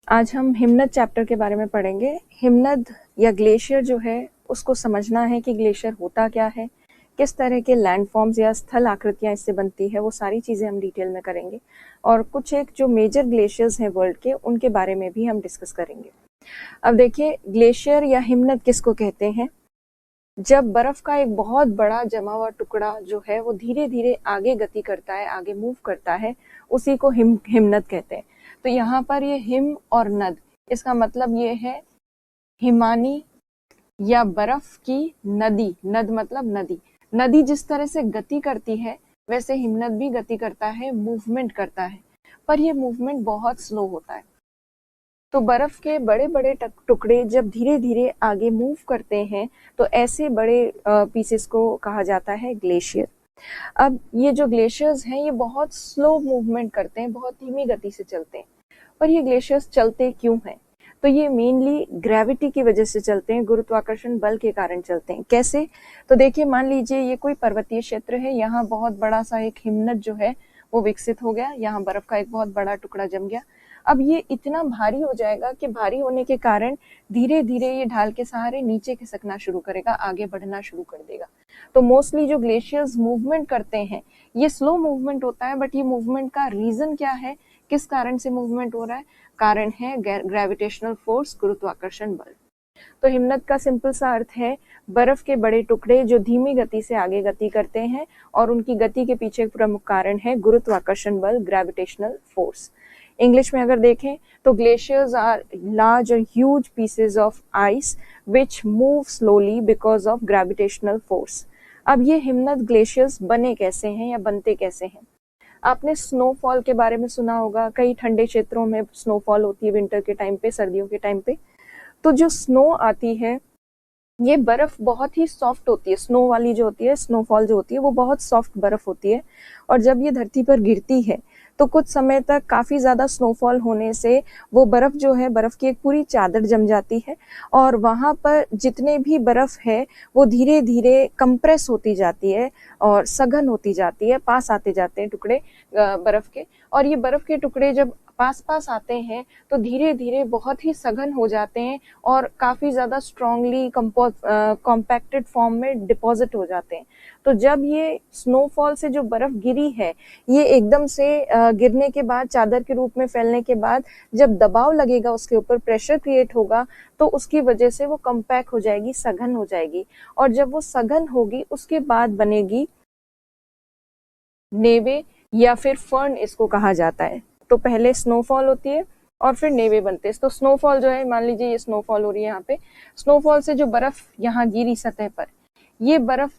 आज हम हिमनद चैप्टर के बारे में पढ़ेंगे। हिमनद या ग्लेशियर जो है उसको समझना है कि ग्लेशियर होता क्या है, किस तरह के लैंडफॉर्म्स या स्थल आकृतियां इससे बनती है, वो सारी चीज़ें हम डिटेल में करेंगे। और कुछ एक जो मेजर ग्लेशियर्स हैं वर्ल्ड के, उनके बारे में भी हम डिस्कस करेंगे। अब देखिए, ग्लेशियर या हिमनद किसको कहते हैं? जब बर्फ का एक बहुत बड़ा जमा हुआ टुकड़ा जो है वो धीरे धीरे आगे गति करता है, आगे मूव करता है, उसी को हिमनद कहते हैं। तो यहाँ पर ये हिम और नद, इसका मतलब ये है हिमानी या बर्फ की नदी। नद मतलब नदी। नदी जिस तरह से गति करती है वैसे हिमनद भी गति करता है, मूवमेंट करता है, पर यह मूवमेंट बहुत स्लो होता है। तो बर्फ के बड़े बड़े टुकड़े जब धीरे धीरे आगे मूव करते हैं तो ऐसे बड़े पीसेस को कहा जाता है ग्लेशियर। अब ये जो ग्लेशियर्स हैं ये बहुत स्लो मूवमेंट करते हैं, बहुत धीमी गति से चलते हैं। पर ये ग्लेशियर्स चलते क्यों हैं? तो ये मेनली ग्रेविटी की वजह से चलते हैं, गुरुत्वाकर्षण बल के कारण चलते हैं। कैसे? तो देखिए, मान लीजिए ये कोई पर्वतीय क्षेत्र है, यहाँ बहुत बड़ा सा एक हिमनद जो है वो विकसित हो गया, यहाँ बर्फ का एक बहुत बड़ा टुकड़ा जम गया। अब ये इतना भारी हो जाएगा कि भारी होने के कारण धीरे धीरे ये ढाल के सहारे नीचे खिसकना शुरू करेगा, आगे बढ़ना शुरू कर देगा। तो मोस्टली जो ग्लेशियर्स मूवमेंट करते हैं ये स्लो मूवमेंट होता है, बट ये मूवमेंट का रीजन क्या है, किस कारण से मूवमेंट हो रहा है? कारण है ग्रेविटेशनल फोर्स, गुरुत्वाकर्षण बल। तो हिमनद का सिंपल सा अर्थ है बर्फ के बड़े टुकड़े जो धीमी गति से आगे गति करते हैं, और उनकी गति के पीछे प्रमुख कारण है गुरुत्वाकर्षण बल, ग्रेविटेशनल फोर्स। इंग्लिश में अगर देखें तो ग्लेशियर्स आर लार्ज और huge pieces of ice which move slowly because of gravitational force. अब ये हिमनद ग्लेशियर्स बने कैसे हैं या बनते कैसे हैं? आपने स्नोफॉल के बारे में सुना होगा, कई ठंडे क्षेत्रों में स्नोफॉल होती है विंटर के टाइम पे, सर्दियों के टाइम पे। तो जो स्नो आती है ये बर्फ बहुत ही सॉफ्ट होती है, स्नो वाली जो होती है, स्नोफॉल जो होती है वो बहुत सॉफ्ट बर्फ होती है, और जब ये धरती पर गिरती है तो कुछ समय तक काफी ज्यादा स्नोफॉल होने से वो बर्फ जो है, बर्फ की एक पूरी चादर जम जाती है, और वहां पर जितने भी बर्फ है वो धीरे धीरे कंप्रेस होती जाती है और सघन होती जाती है, पास आते जाते हैं टुकड़े बर्फ के। और ये बर्फ के टुकड़े जब पास पास आते हैं तो धीरे धीरे बहुत ही सघन हो जाते हैं और काफी ज्यादा स्ट्रांगली कॉम्पैक्टेड फॉर्म में डिपॉजिट हो जाते हैं। तो जब ये स्नोफॉल से जो बर्फ गिरी है ये एकदम से गिरने के बाद, चादर के रूप में फैलने के बाद, जब दबाव लगेगा उसके ऊपर, प्रेशर क्रिएट होगा, तो उसकी वजह से वो कॉम्पैक्ट हो जाएगी, सघन हो जाएगी। और जब वो सघन होगी उसके बाद बनेगी नेवे या फिर फर्न, इसको कहा जाता है। तो पहले स्नोफॉल होती है और फिर नेवे बनते हैं। तो स्नोफॉल जो है, मान लीजिए ये स्नोफॉल हो रही है यहाँ पे, स्नोफॉल से जो बर्फ यहाँ गिरी सतह पर, ये बर्फ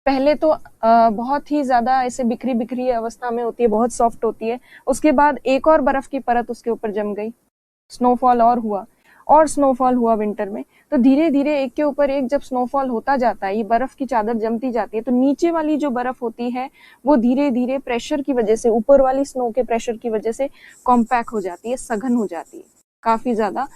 पहले तो बहुत ही ज्यादा ऐसे बिखरी बिखरी अवस्था में होती है, बहुत सॉफ्ट होती है। उसके बाद एक और बर्फ की परत उसके ऊपर जम गई, स्नोफॉल और हुआ, और स्नोफॉल हुआ विंटर में। तो धीरे धीरे एक के ऊपर एक जब स्नोफॉल होता जाता है, ये बर्फ की चादर जमती जाती है, तो नीचे वाली जो बर्फ होती है वो धीरे धीरे प्रेशर की वजह से, ऊपर वाली स्नो के प्रेशर की वजह से कॉम्पैक्ट हो जाती है, सघन हो जाती है काफी ज्यादा।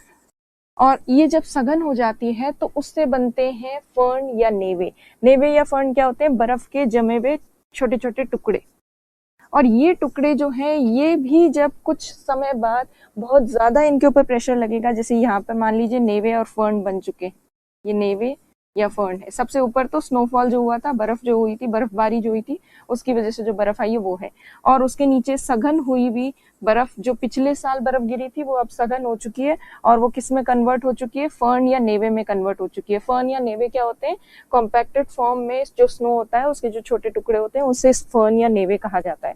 और ये जब सघन हो जाती है तो उससे बनते हैं फर्न या नेवे। नेवे या फर्न क्या होते हैं? बर्फ के जमे हुए छोटे छोटे टुकड़े। और ये टुकड़े जो हैं ये भी जब कुछ समय बाद बहुत ज्यादा इनके ऊपर प्रेशर लगेगा, जैसे यहाँ पर मान लीजिए नेवे और फर्न बन चुके, ये नेवे या फर्न है। सबसे ऊपर तो स्नोफॉल जो हुआ था, बर्फ जो हुई थी, बर्फबारी जो हुई थी, उसकी वजह से जो बर्फ आई है वो है। और उसके नीचे सघन हुई भी बर्फ, जो पिछले साल बर्फ गिरी थी वो अब सघन हो चुकी है, और वो किस में कन्वर्ट हो चुकी है? फर्न या नेवे में कन्वर्ट हो चुकी है। फर्न या नेवे क्या होते हैं? कॉम्पैक्टेड फॉर्म में जो स्नो होता है उसके जो छोटे टुकड़े होते हैं उसे फर्न या नेवे कहा जाता है।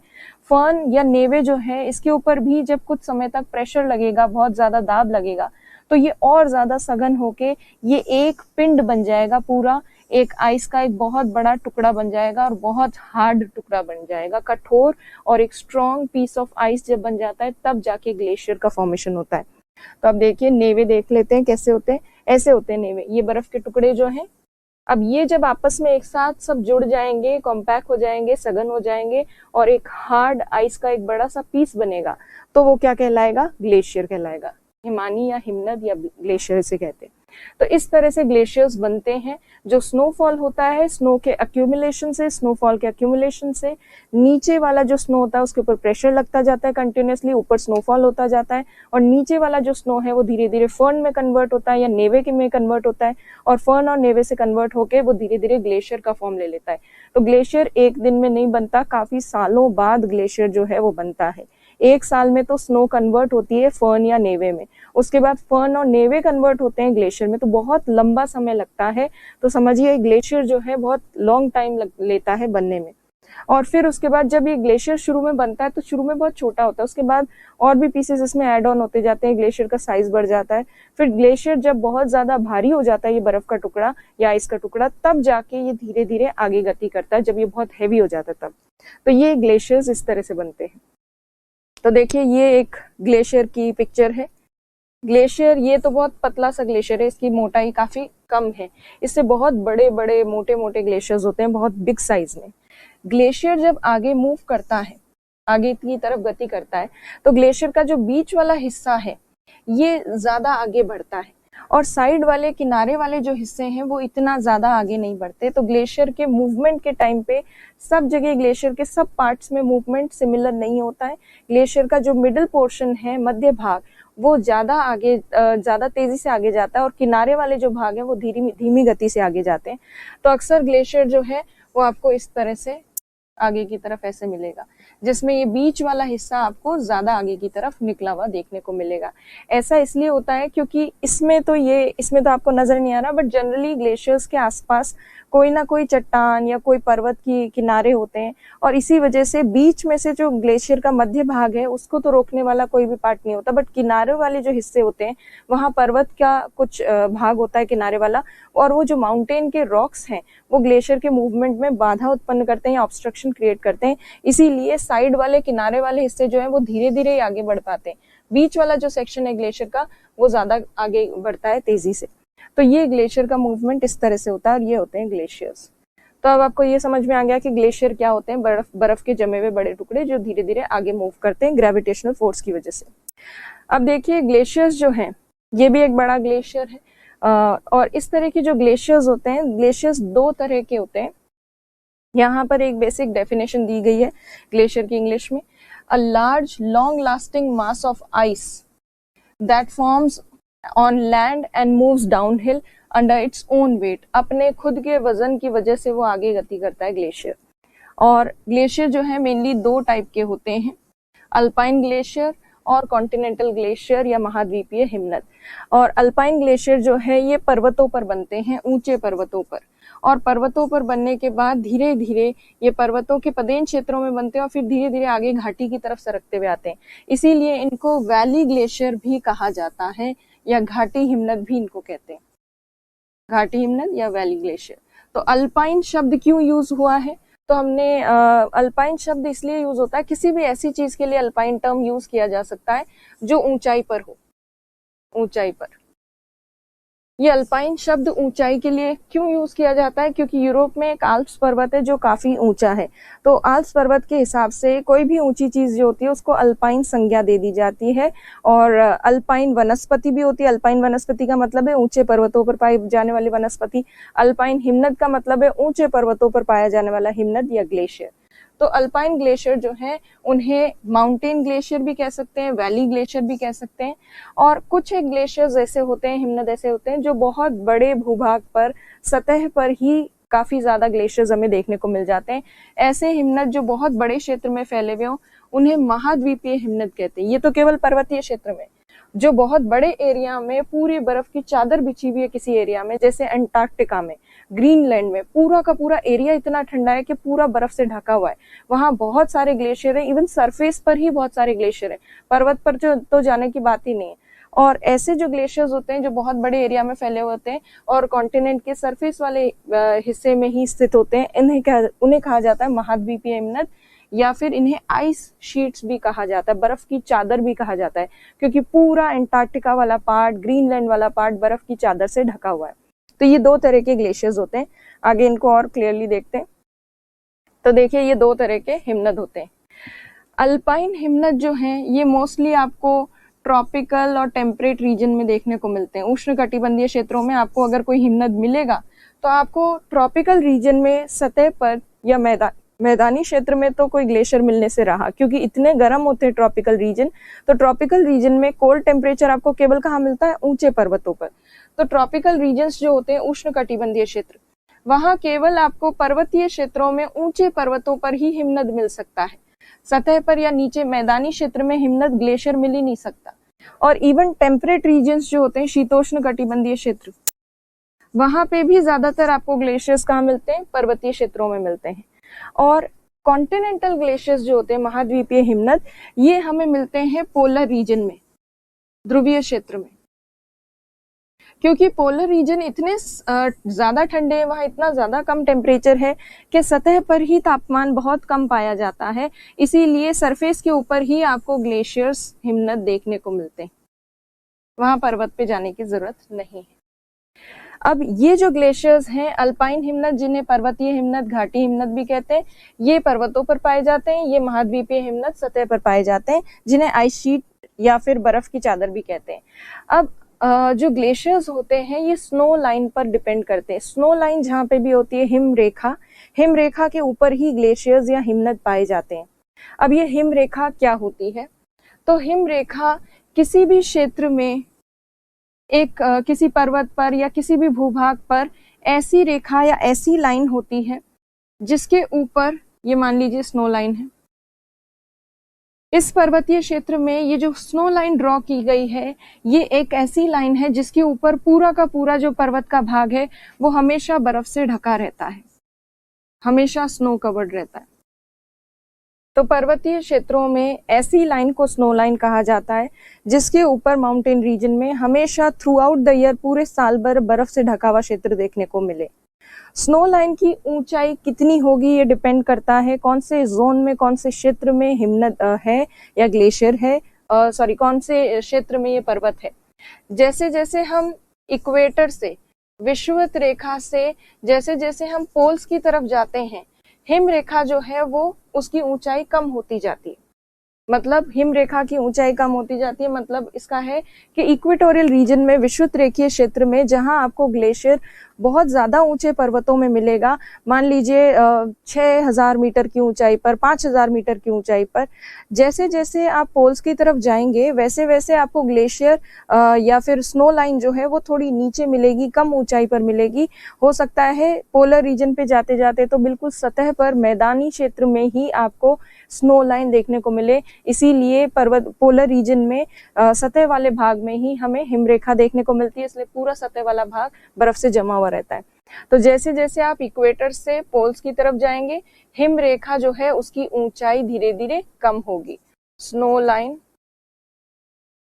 फर्न या नेवे जो है इसके ऊपर भी जब कुछ समय तक प्रेशर लगेगा, बहुत ज्यादा दाब लगेगा, तो ये और ज्यादा सघन होके ये एक पिंड बन जाएगा, पूरा एक आइस का एक बहुत बड़ा टुकड़ा बन जाएगा, और बहुत हार्ड टुकड़ा बन जाएगा, कठोर और एक स्ट्रॉन्ग पीस ऑफ आइस जब बन जाता है तब जाके ग्लेशियर का फॉर्मेशन होता है। तो अब देखिए नेवे देख लेते हैं कैसे होते हैं। ऐसे होते हैं नेवे, ये बर्फ के टुकड़े जो हैं, अब ये जब आपस में एक साथ सब जुड़ जाएंगे, कॉम्पैक्ट हो जाएंगे, सघन हो जाएंगे, और एक हार्ड आइस का एक बड़ा सा पीस बनेगा, तो वो क्या कहलाएगा? ग्लेशियर कहलाएगा। हिमानी या हिमनद या ग्लेशियर से कहते हैं। तो इस तरह से ग्लेशियर्स बनते हैं। जो स्नोफॉल होता है, स्नो के अक्यूमुलेशन से, स्नोफॉल के अक्यूमुलेशन से नीचे वाला जो स्नो होता है उसके ऊपर प्रेशर लगता जाता है कंटिन्यूसली, ऊपर स्नोफॉल होता जाता है, और नीचे वाला जो स्नो है वो धीरे धीरे फर्न में कन्वर्ट होता है या नेवे के में कन्वर्ट होता है, और फर्न और नेवे से कन्वर्ट होकर वो धीरे धीरे ग्लेशियर का फॉर्म ले लेता है। तो ग्लेशियर एक दिन में नहीं बनता, काफी सालों बाद ग्लेशियर जो है वो बनता है। एक साल में तो स्नो कन्वर्ट होती है फर्न या नेवे में, उसके बाद फर्न और नेवे कन्वर्ट होते हैं ग्लेशियर में, तो बहुत लंबा समय लगता है। तो समझिए ग्लेशियर जो है बहुत लॉन्ग टाइम लेता है बनने में। और फिर उसके बाद जब ये ग्लेशियर शुरू में बनता है तो शुरू में बहुत छोटा होता है, उसके बाद और भी पीसेस इसमें ऐड ऑन होते जाते हैं, ग्लेशियर का साइज बढ़ जाता है। फिर ग्लेशियर जब बहुत ज्यादा भारी हो जाता है, ये बर्फ का टुकड़ा या आइस का टुकड़ा, तब जाके ये धीरे धीरे आगे गति करता है, जब ये बहुत हैवी हो जाता है तब। तो ये ग्लेशियर्स इस तरह से बनते हैं। तो देखिए ये एक ग्लेशियर की पिक्चर है। ग्लेशियर ये तो बहुत पतला सा ग्लेशियर है, इसकी मोटाई काफी कम है। इससे बहुत बड़े बड़े मोटे मोटे ग्लेशियर्स होते हैं, बहुत बिग साइज में। ग्लेशियर जब आगे मूव करता है, आगे की तरफ गति करता है, तो ग्लेशियर का जो बीच वाला हिस्सा है ये ज्यादा आगे बढ़ता है, और साइड वाले किनारे वाले जो हिस्से हैं वो इतना ज्यादा आगे नहीं बढ़ते। तो ग्लेशियर के मूवमेंट के टाइम पे सब जगह ग्लेशियर के सब पार्ट्स में मूवमेंट सिमिलर नहीं होता है। ग्लेशियर का जो मिडिल पोर्शन है, मध्य भाग, वो ज्यादा तेजी से आगे जाता है, और किनारे वाले जो भाग हैं वो धीमी गति से आगे जाते हैं। तो अक्सर ग्लेशियर जो है वो आपको इस तरह से आगे की तरफ ऐसे मिलेगा, जिसमें ये बीच वाला हिस्सा आपको ज्यादा आगे की तरफ निकला हुआ देखने को मिलेगा। ऐसा इसलिए होता है क्योंकि इसमें तो आपको नजर नहीं आ रहा, बट जनरली ग्लेशियर्स के आसपास कोई ना कोई चट्टान या कोई पर्वत की किनारे होते हैं, और इसी वजह से बीच में से जो ग्लेशियर का मध्य भाग है उसको तो रोकने वाला कोई भी पार्ट नहीं होता, बट किनारे वाले जो हिस्से होते हैं वहां पर्वत का कुछ भाग होता है किनारे वाला, और वो जो माउंटेन के रॉक्स हैं वो ग्लेशियर के मूवमेंट में बाधा उत्पन्न करते हैं या ऑब्स्ट्रक्शन क्रिएट करते हैं। इसीलिए साइड वाले किनारे वाले हिस्से जो है वो धीरे धीरे आगे बढ़ पाते हैं, बीच वाला जो सेक्शन है ग्लेशियर का वो ज्यादा आगे बढ़ता है तेजी से। तो ये ग्लेशियर का मूवमेंट इस तरह से होता है, और ये होते हैं ग्लेशियर्स। तो अब आपको ये समझ में आ गया कि ग्लेशियर क्या होते हैं, बर्फ के जमे हुए बड़े टुकड़े जो धीरे धीरे आगे मूव करते हैं ग्रेविटेशनल फोर्स की वजह से। अब देखिए ग्लेशियर्स जो हैं ये भी एक बड़ा ग्लेशियर है, और इस तरह के जो ग्लेशियर्स होते हैं, ग्लेशियर्स दो तरह के होते हैं। यहाँ पर एक बेसिक डेफिनेशन दी गई है ग्लेशियर की इंग्लिश में, a large long lasting mass of ice that forms on land and moves downhill under its own wait. अपने खुद के वजन की वजह से वो आगे गति करता है ग्लेशियर। और ग्लेशियर जो है मेनली दो टाइप के होते हैं, अल्पाइन ग्लेशियर और कॉन्टिनेंटल ग्लेशियर या महाद्वीपीय हिमनद। और अल्पाइन ग्लेशियर जो है ये पर्वतों पर बनते हैं, ऊंचे पर्वतों पर, और पर्वतों पर बनने के बाद धीरे धीरे ये पर्वतों के पदेन क्षेत्रों में बनते हैं और फिर धीरे धीरे आगे घाटी की तरफ सरकते हुए आते हैं। इसीलिए इनको वैली ग्लेशियर भी कहा जाता है, या घाटी हिमनद भी इनको कहते हैं, घाटी हिमनद या वैली ग्लेशियर। तो अल्पाइन शब्द क्यों यूज हुआ है? तो हमने अल्पाइन शब्द इसलिए यूज होता है, किसी भी ऐसी चीज के लिए अल्पाइन टर्म यूज किया जा सकता है जो ऊंचाई पर हो, ऊंचाई पर। ये अल्पाइन शब्द ऊंचाई के लिए क्यों यूज किया जाता है? क्योंकि यूरोप में एक आल्प्स पर्वत है जो काफी ऊंचा है, तो आल्प्स पर्वत के हिसाब से कोई भी ऊंची चीज जो होती है उसको अल्पाइन संज्ञा दे दी जाती है। और अल्पाइन वनस्पति भी होती है, अल्पाइन वनस्पति का मतलब है ऊंचे पर्वतों पर पाई जाने वाली वनस्पति। अल्पाइन हिमनद का मतलब है ऊंचे पर्वतों पर पाया जाने वाला हिमनद या ग्लेशियर। तो अल्पाइन ग्लेशियर जो है उन्हें माउंटेन ग्लेशियर भी कह सकते हैं, वैली ग्लेशियर भी कह सकते हैं। और कुछ एक ग्लेशियर्स ऐसे होते हैं, हिमनद ऐसे होते हैं जो बहुत बड़े भूभाग पर, सतह पर ही काफी ज्यादा ग्लेशियर्स हमें देखने को मिल जाते हैं। ऐसे हिमनद जो बहुत बड़े क्षेत्र में फैले हुए हों उन्हें महाद्वीपीय हिमनद कहते हैं। ये तो केवल पर्वतीय क्षेत्र में, जो बहुत बड़े एरिया में पूरी बर्फ की चादर बिछी हुई है किसी एरिया में, जैसे अंटार्कटिका में, ग्रीनलैंड में पूरा का पूरा एरिया इतना ठंडा है कि पूरा बर्फ से ढका हुआ है, वहां बहुत सारे ग्लेशियर हैं। इवन सरफेस पर ही बहुत सारे ग्लेशियर हैं, पर्वत पर जो तो जाने की बात ही नहीं है। और ऐसे जो ग्लेशियर्स होते हैं जो बहुत बड़े एरिया में फैले होते हैं और कॉन्टिनेंट के सरफेस वाले हिस्से में ही स्थित होते हैं, उन्हें कहा जाता है महाद्वीपीय हिमनद, या फिर इन्हें आइस शीट्स भी कहा जाता है, बर्फ की चादर भी कहा जाता है, क्योंकि पूरा अंटार्कटिका वाला पार्ट, ग्रीनलैंड वाला पार्ट बर्फ की चादर से ढका हुआ है। तो ये दो तरह के ग्लेशियर्स होते हैं। आगे इनको और क्लियरली देखते हैं। तो देखिए ये दो तरह के हिमनद होते हैं। अल्पाइन हिमनद जो हैं ये मोस्टली आपको ट्रॉपिकल और टेम्परेट रीजन में देखने को मिलते हैं। उष्णकटिबंधीय क्षेत्रों में आपको अगर कोई हिमनद मिलेगा तो आपको ट्रॉपिकल रीजन में सतह पर या मैदानी क्षेत्र में तो कोई ग्लेशियर मिलने से रहा, क्योंकि इतने गर्म होते हैं ट्रॉपिकल रीजन। तो ट्रॉपिकल रीजन में कोल्ड टेम्परेचर आपको केवल कहाँ मिलता है? ऊंचे पर्वतों पर। तो ट्रॉपिकल रीजन्स जो होते हैं उष्णकटिबंधीय क्षेत्र, वहां केवल आपको पर्वतीय क्षेत्रों में ऊंचे पर्वतों पर ही हिमनद मिल सकता है। सतह पर या नीचे मैदानी क्षेत्र में हिमनद ग्लेशियर मिल ही नहीं सकता। और इवन टेम्परेट रीजन्स जो होते हैं शीतोष्ण कटिबंधीय क्षेत्र, वहां पे भी ज्यादातर आपको ग्लेशियर्स कहाँ मिलते हैं? पर्वतीय क्षेत्रों में मिलते हैं। और कॉन्टिनेंटल ग्लेशियर्स जो होते हैं महाद्वीपीय हिमनद, ये हमें मिलते हैं पोलर रीजन में, ध्रुवीय क्षेत्र में। क्योंकि पोलर रीजन इतने ज्यादा ठंडे हैं, वहां इतना ज्यादा कम टेम्परेचर है कि सतह पर ही तापमान बहुत कम पाया जाता है, इसीलिए सरफेस के ऊपर ही आपको ग्लेशियर्स हिमनद देखने को मिलते हैं, वहां पर्वत पे जाने की जरूरत नहीं है। अब ये जो ग्लेशियर्स हैं अल्पाइन हिमनद, जिन्हें पर्वतीय हिमनद, घाटी हिमनद भी कहते हैं, ये पर्वतों पर पाए जाते हैं। ये महाद्वीपीय हिमनद सतह पर पाए जाते हैं, जिन्हें आइस शीट या फिर बर्फ की चादर भी कहते हैं। अब जो ग्लेशियर्स होते हैं ये स्नो लाइन पर डिपेंड करते हैं। स्नो लाइन जहाँ पे भी होती है, हिम रेखा के ऊपर ही ग्लेशियर्स या हिमनद पाए जाते हैं। अब ये हिम रेखा क्या होती है? तो हिम रेखा किसी भी क्षेत्र में एक किसी पर्वत पर या किसी भी भूभाग पर ऐसी रेखा या ऐसी लाइन होती है जिसके ऊपर, ये मान लीजिए स्नो लाइन है, इस पर्वतीय क्षेत्र में ये जो स्नो लाइन ड्रॉ की गई है, ये एक ऐसी लाइन है जिसके ऊपर पूरा का पूरा जो पर्वत का भाग है वो हमेशा बर्फ से ढका रहता है, हमेशा स्नो कवर्ड रहता है। तो पर्वतीय क्षेत्रों में ऐसी लाइन को स्नो लाइन कहा जाता है जिसके ऊपर माउंटेन रीजन में हमेशा थ्रू आउट द ईयर, पूरे साल भर बर्फ से ढका हुआ क्षेत्र देखने को मिले। स्नो लाइन की ऊंचाई कितनी होगी ये डिपेंड करता है कौन से जोन में, कौन से क्षेत्र में हिमनद है या ग्लेशियर है, कौन से क्षेत्र में ये पर्वत है। जैसे जैसे हम इक्वेटर से, विषुवत रेखा से जैसे जैसे हम पोल्स की तरफ जाते हैं, हिम रेखा जो है वो उसकी ऊंचाई कम होती जाती है। मतलब हिम रेखा की ऊंचाई कम होती जाती है, मतलब इसका है कि इक्वेटोरियल रीजन में, विषुवत रेखीय क्षेत्र में, जहां आपको ग्लेशियर बहुत ज्यादा ऊंचे पर्वतों में मिलेगा, मान लीजिए 6000 मीटर की ऊंचाई पर, 5000 मीटर की ऊंचाई पर, जैसे जैसे आप पोल्स की तरफ जाएंगे वैसे वैसे आपको ग्लेशियर या फिर स्नो लाइन जो है वो थोड़ी नीचे मिलेगी, कम ऊंचाई पर मिलेगी। हो सकता है पोलर रीजन पे जाते जाते तो बिल्कुल सतह पर मैदानी क्षेत्र में ही आपको स्नो लाइन देखने को मिले। इसीलिए पोलर रीजन में सतह वाले भाग में ही हमें हिमरेखा देखने को मिलती है, इसलिए पूरा सतह वाला भाग बर्फ से जमा हुआ रहता है। तो जैसे जैसे आप इक्वेटर से पोल्स की तरफ जाएंगे, हिम रेखा जो है उसकी ऊंचाई धीरे धीरे कम होगी, स्नो लाइन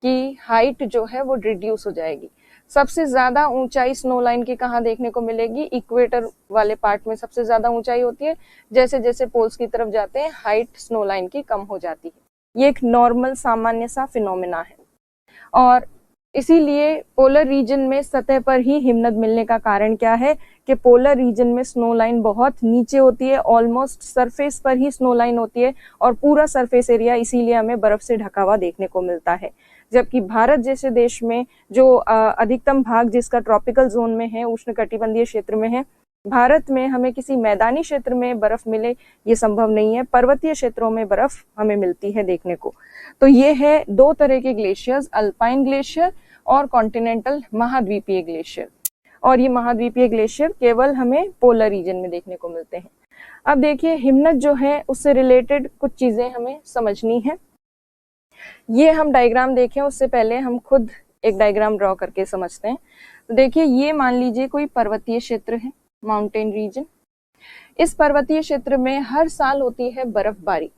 की हाइट जो है वो रिड्यूस हो जाएगी। सबसे ज्यादा ऊंचाई स्नो लाइन की कहाँ देखने को मिलेगी? इक्वेटर वाले पार्ट में सबसे ज्यादा ऊंचाई होती है। जैसे जैसे पोल्स की तरफ जाते हैं हाइट स्नो लाइन की कम हो जाती है। ये एक नॉर्मल सामान्य सा फिनोमेना है। और इसीलिए पोलर रीजन में सतह पर ही हिमनद मिलने का कारण क्या है कि पोलर रीजन में स्नो लाइन बहुत नीचे होती है, ऑलमोस्ट सरफेस पर ही स्नो लाइन होती है और पूरा सरफेस एरिया इसीलिए हमें बर्फ से ढका हुआ देखने को मिलता है। जबकि भारत जैसे देश में जो अधिकतम भाग जिसका ट्रॉपिकल जोन में है, उष्णकटिबंधीय क्षेत्र में है, भारत में हमें किसी मैदानी क्षेत्र में बर्फ मिले ये संभव नहीं है। पर्वतीय क्षेत्रों में बर्फ हमें मिलती है देखने को। तो ये है दो तरह के ग्लेशियर्स, अल्पाइन ग्लेशियर और कॉन्टिनेंटल महाद्वीपीय ग्लेशियर। और ये महाद्वीपीय ग्लेशियर केवल हमें पोलर रीजन में देखने को मिलते हैं। अब देखिए हिमनद जो है उससे रिलेटेड कुछ चीजें हमें समझनी है। ये हम डायग्राम देखें उससे पहले हम खुद एक डायग्राम ड्रॉ करके समझते हैं। तो देखिए ये मान लीजिए कोई पर्वतीय क्षेत्र है, माउंटेन रीजन। इस पर्वतीय क्षेत्र में हर साल होती है बर्फबारी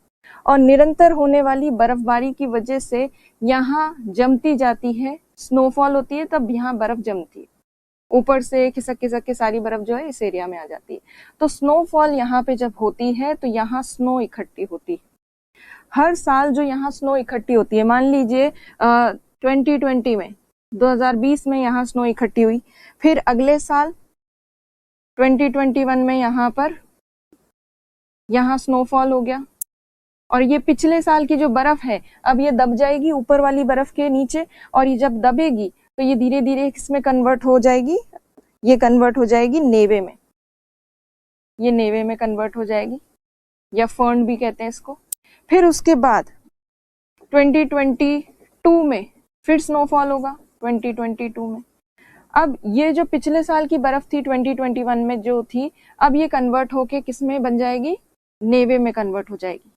और निरंतर होने वाली बर्फबारी की वजह से यहाँ जमती जाती है, स्नोफॉल होती है, तब यहाँ बर्फ जमती है, ऊपर से खिसक खिसक के सारी बर्फ जो है इस एरिया में आ जाती है। तो स्नोफॉल यहाँ पे जब होती है तो यहाँ स्नो इकट्ठी होती है। हर साल जो यहाँ स्नो इकट्ठी होती है, मान लीजिए 2020 में, 2020 में यहाँ स्नो इकट्ठी हुई, फिर अगले साल 2021 में यहाँ स्नोफॉल हो गया और ये पिछले साल की जो बर्फ है अब ये दब जाएगी ऊपर वाली बर्फ के नीचे, और ये जब दबेगी तो ये धीरे धीरे इसमें कन्वर्ट हो जाएगी, ये कन्वर्ट हो जाएगी नेवे में, ये नेवे में कन्वर्ट हो जाएगी, या फर्न भी कहते हैं इसको। फिर उसके बाद 2022 में फिर स्नोफॉल होगा 2022 में। अब ये जो पिछले साल की बर्फ थी 2021 में जो थी, अब ये कन्वर्ट होके किस में बन जाएगी, नेवे में कन्वर्ट हो जाएगी।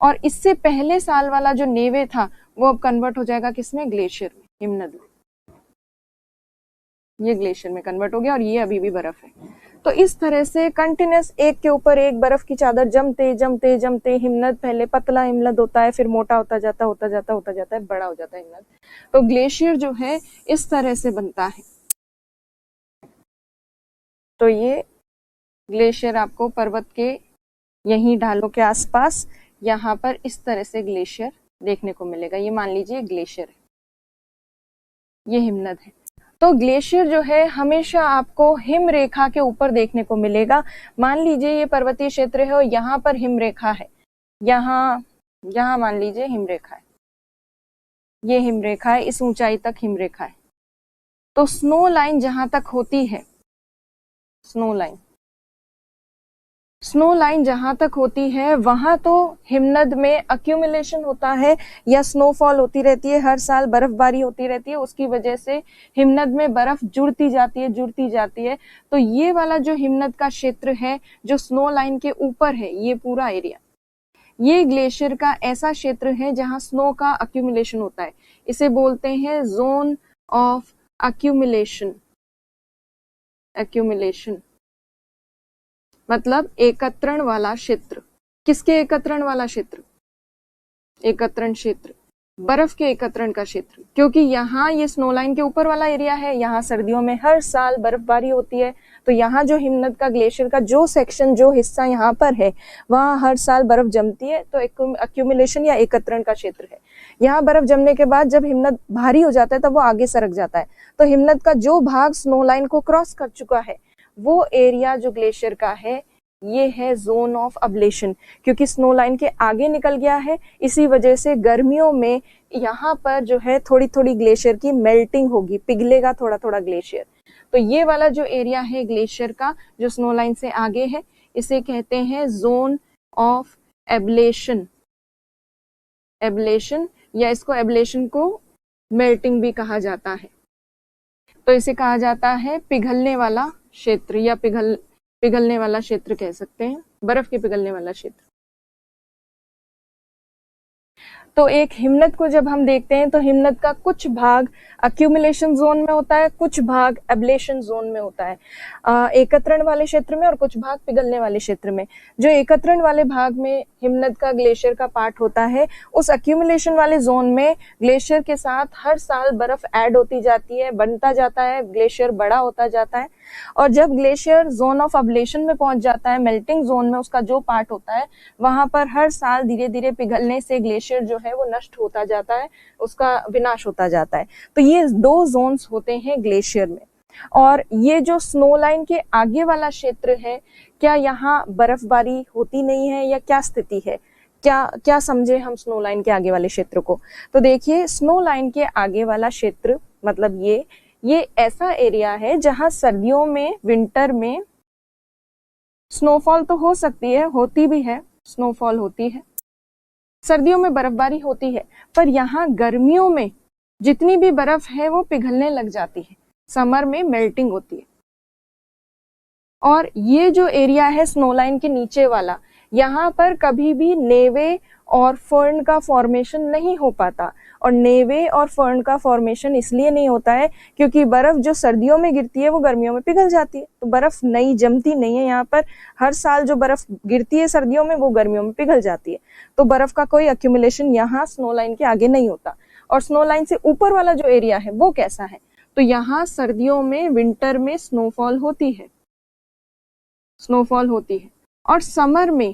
और इससे पहले साल वाला जो नेवे था वो अब कन्वर्ट हो जाएगा किसमें, ग्लेशियर में, हिमनद में। ये ग्लेशियर में कन्वर्ट हो गया और ये अभी भी बर्फ है। तो इस तरह से कंटिन्यूस एक के ऊपर एक बर्फ की चादर जमते जमते जमते हिमनद, पहले पतला हिमनद होता है, फिर मोटा होता जाता है, बड़ा हो जाता है हिमनद। तो ग्लेशियर जो है इस तरह से बनता है। तो ये ग्लेशियर आपको पर्वत के यहीं ढालों के आसपास यहाँ पर इस तरह से ग्लेशियर देखने को मिलेगा। ये मान लीजिए ग्लेशियर है, ये हिमनद है। तो ग्लेशियर जो है हमेशा आपको हिम रेखा के ऊपर देखने को मिलेगा। मान लीजिए ये पर्वतीय क्षेत्र है और यहाँ पर हिम रेखा है, यहाँ मान लीजिए हिम रेखा है, ये हिम रेखा है, इस ऊंचाई तक हिम रेखा है। तो स्नो लाइन जहां तक होती है, स्नो लाइन जहां तक होती है वहां तो हिमनद में अक्यूमुलेशन होता है या स्नोफॉल होती रहती है, हर साल बर्फबारी होती रहती है, उसकी वजह से हिमनद में बर्फ जुड़ती जाती है। तो ये वाला जो हिमनद का क्षेत्र है जो स्नो लाइन के ऊपर है, ये पूरा एरिया, ये ग्लेशियर का ऐसा क्षेत्र है जहां स्नो का अक्यूमुलेशन होता है। इसे बोलते हैं जोन ऑफ अक्यूमुलेशन। मतलब एकत्रण वाला क्षेत्र। किसके एकत्रण वाला क्षेत्र, एकत्रण क्षेत्र, बर्फ के एकत्रण का क्षेत्र। क्योंकि यहाँ ये स्नो लाइन के ऊपर वाला एरिया है, यहाँ सर्दियों में हर साल बर्फबारी होती है, तो यहाँ जो हिमनद का ग्लेशियर का जो सेक्शन, जो हिस्सा यहाँ पर है, वहाँ हर साल बर्फ जमती है। तो अक्यूमुलेशन या एकत्रण का क्षेत्र है। यहाँ बर्फ जमने के बाद जब हिमनद भारी हो जाता है तब वो आगे सरक जाता है। तो हिमनद का जो भाग स्नो लाइन को क्रॉस कर चुका है वो एरिया जो ग्लेशियर का है, ये है जोन ऑफ अब्लेशन। क्योंकि स्नो लाइन के आगे निकल गया है, इसी वजह से गर्मियों में यहाँ पर जो है थोड़ी थोड़ी ग्लेशियर की मेल्टिंग होगी, पिघलेगा थोड़ा थोड़ा ग्लेशियर। तो ये वाला जो एरिया है ग्लेशियर का जो स्नो लाइन से आगे है, इसे कहते हैं जोन ऑफ एब्लेशन। या इसको एब्लेशन को मेल्टिंग भी कहा जाता है। तो इसे कहा जाता है पिघलने वाला क्षेत्र, या पिघलने वाला क्षेत्र कह सकते हैं, बर्फ के पिघलने वाला क्षेत्र। तो एक हिमनद को जब हम देखते हैं तो हिमनद का कुछ भाग अक्यूमुलेशन जोन में होता है, कुछ भाग एब्लेशन जोन में होता है, एकत्रण वाले क्षेत्र में, और कुछ भाग पिघलने वाले क्षेत्र में। जो एकत्रण वाले भाग में हिमनद का ग्लेशियर का पार्ट होता है, उस अक्यूमुलेशन वाले जोन में ग्लेशियर के साथ हर साल बर्फ ऐड होती जाती है, बनता जाता है, ग्लेशियर बड़ा होता जाता है। और जब ग्लेशियर जोन ऑफ अब्लेशन में पहुंच जाता है, मेल्टिंग जोन में उसका जो पार्ट होता है, वहां पर हर साल धीरे धीरे पिघलने से ग्लेशियर जो है वो नष्ट होता जाता है, उसका विनाश होता जाता है। तो ये दो जोन्स होते हैं ग्लेशियर में। और ये जो स्नो लाइन के आगे वाला क्षेत्र है, क्या यहाँ बर्फबारी होती नहीं है या क्या स्थिति है, क्या समझे हम स्नो लाइन के आगे वाले क्षेत्र को? तो देखिए, स्नो लाइन के आगे वाला क्षेत्र मतलब ये ऐसा एरिया है जहां सर्दियों में, विंटर में स्नोफॉल तो हो सकती है, होती भी है, स्नोफॉल होती है, सर्दियों में बर्फबारी होती है, पर यहाँ गर्मियों में जितनी भी बर्फ है वो पिघलने लग जाती है, समर में मेल्टिंग होती है। और ये जो एरिया है स्नो लाइन के नीचे वाला, यहाँ पर कभी भी नेवे और फर्न का फॉर्मेशन नहीं हो पाता। और नेवे और फर्न का फॉर्मेशन इसलिए नहीं होता है क्योंकि बर्फ जो सर्दियों में गिरती है वो गर्मियों में पिघल जाती है, तो बर्फ नई जमती नहीं है यहाँ पर। हर साल जो बर्फ गिरती है सर्दियों में वो गर्मियों में पिघल जाती है, तो बर्फ का कोई अक्यूमुलेशन यहाँ स्नो लाइन के आगे नहीं होता। और स्नो लाइन से ऊपर वाला जो एरिया है वो कैसा है, तो यहाँ सर्दियों में, विंटर में स्नोफॉल होती है, और समर में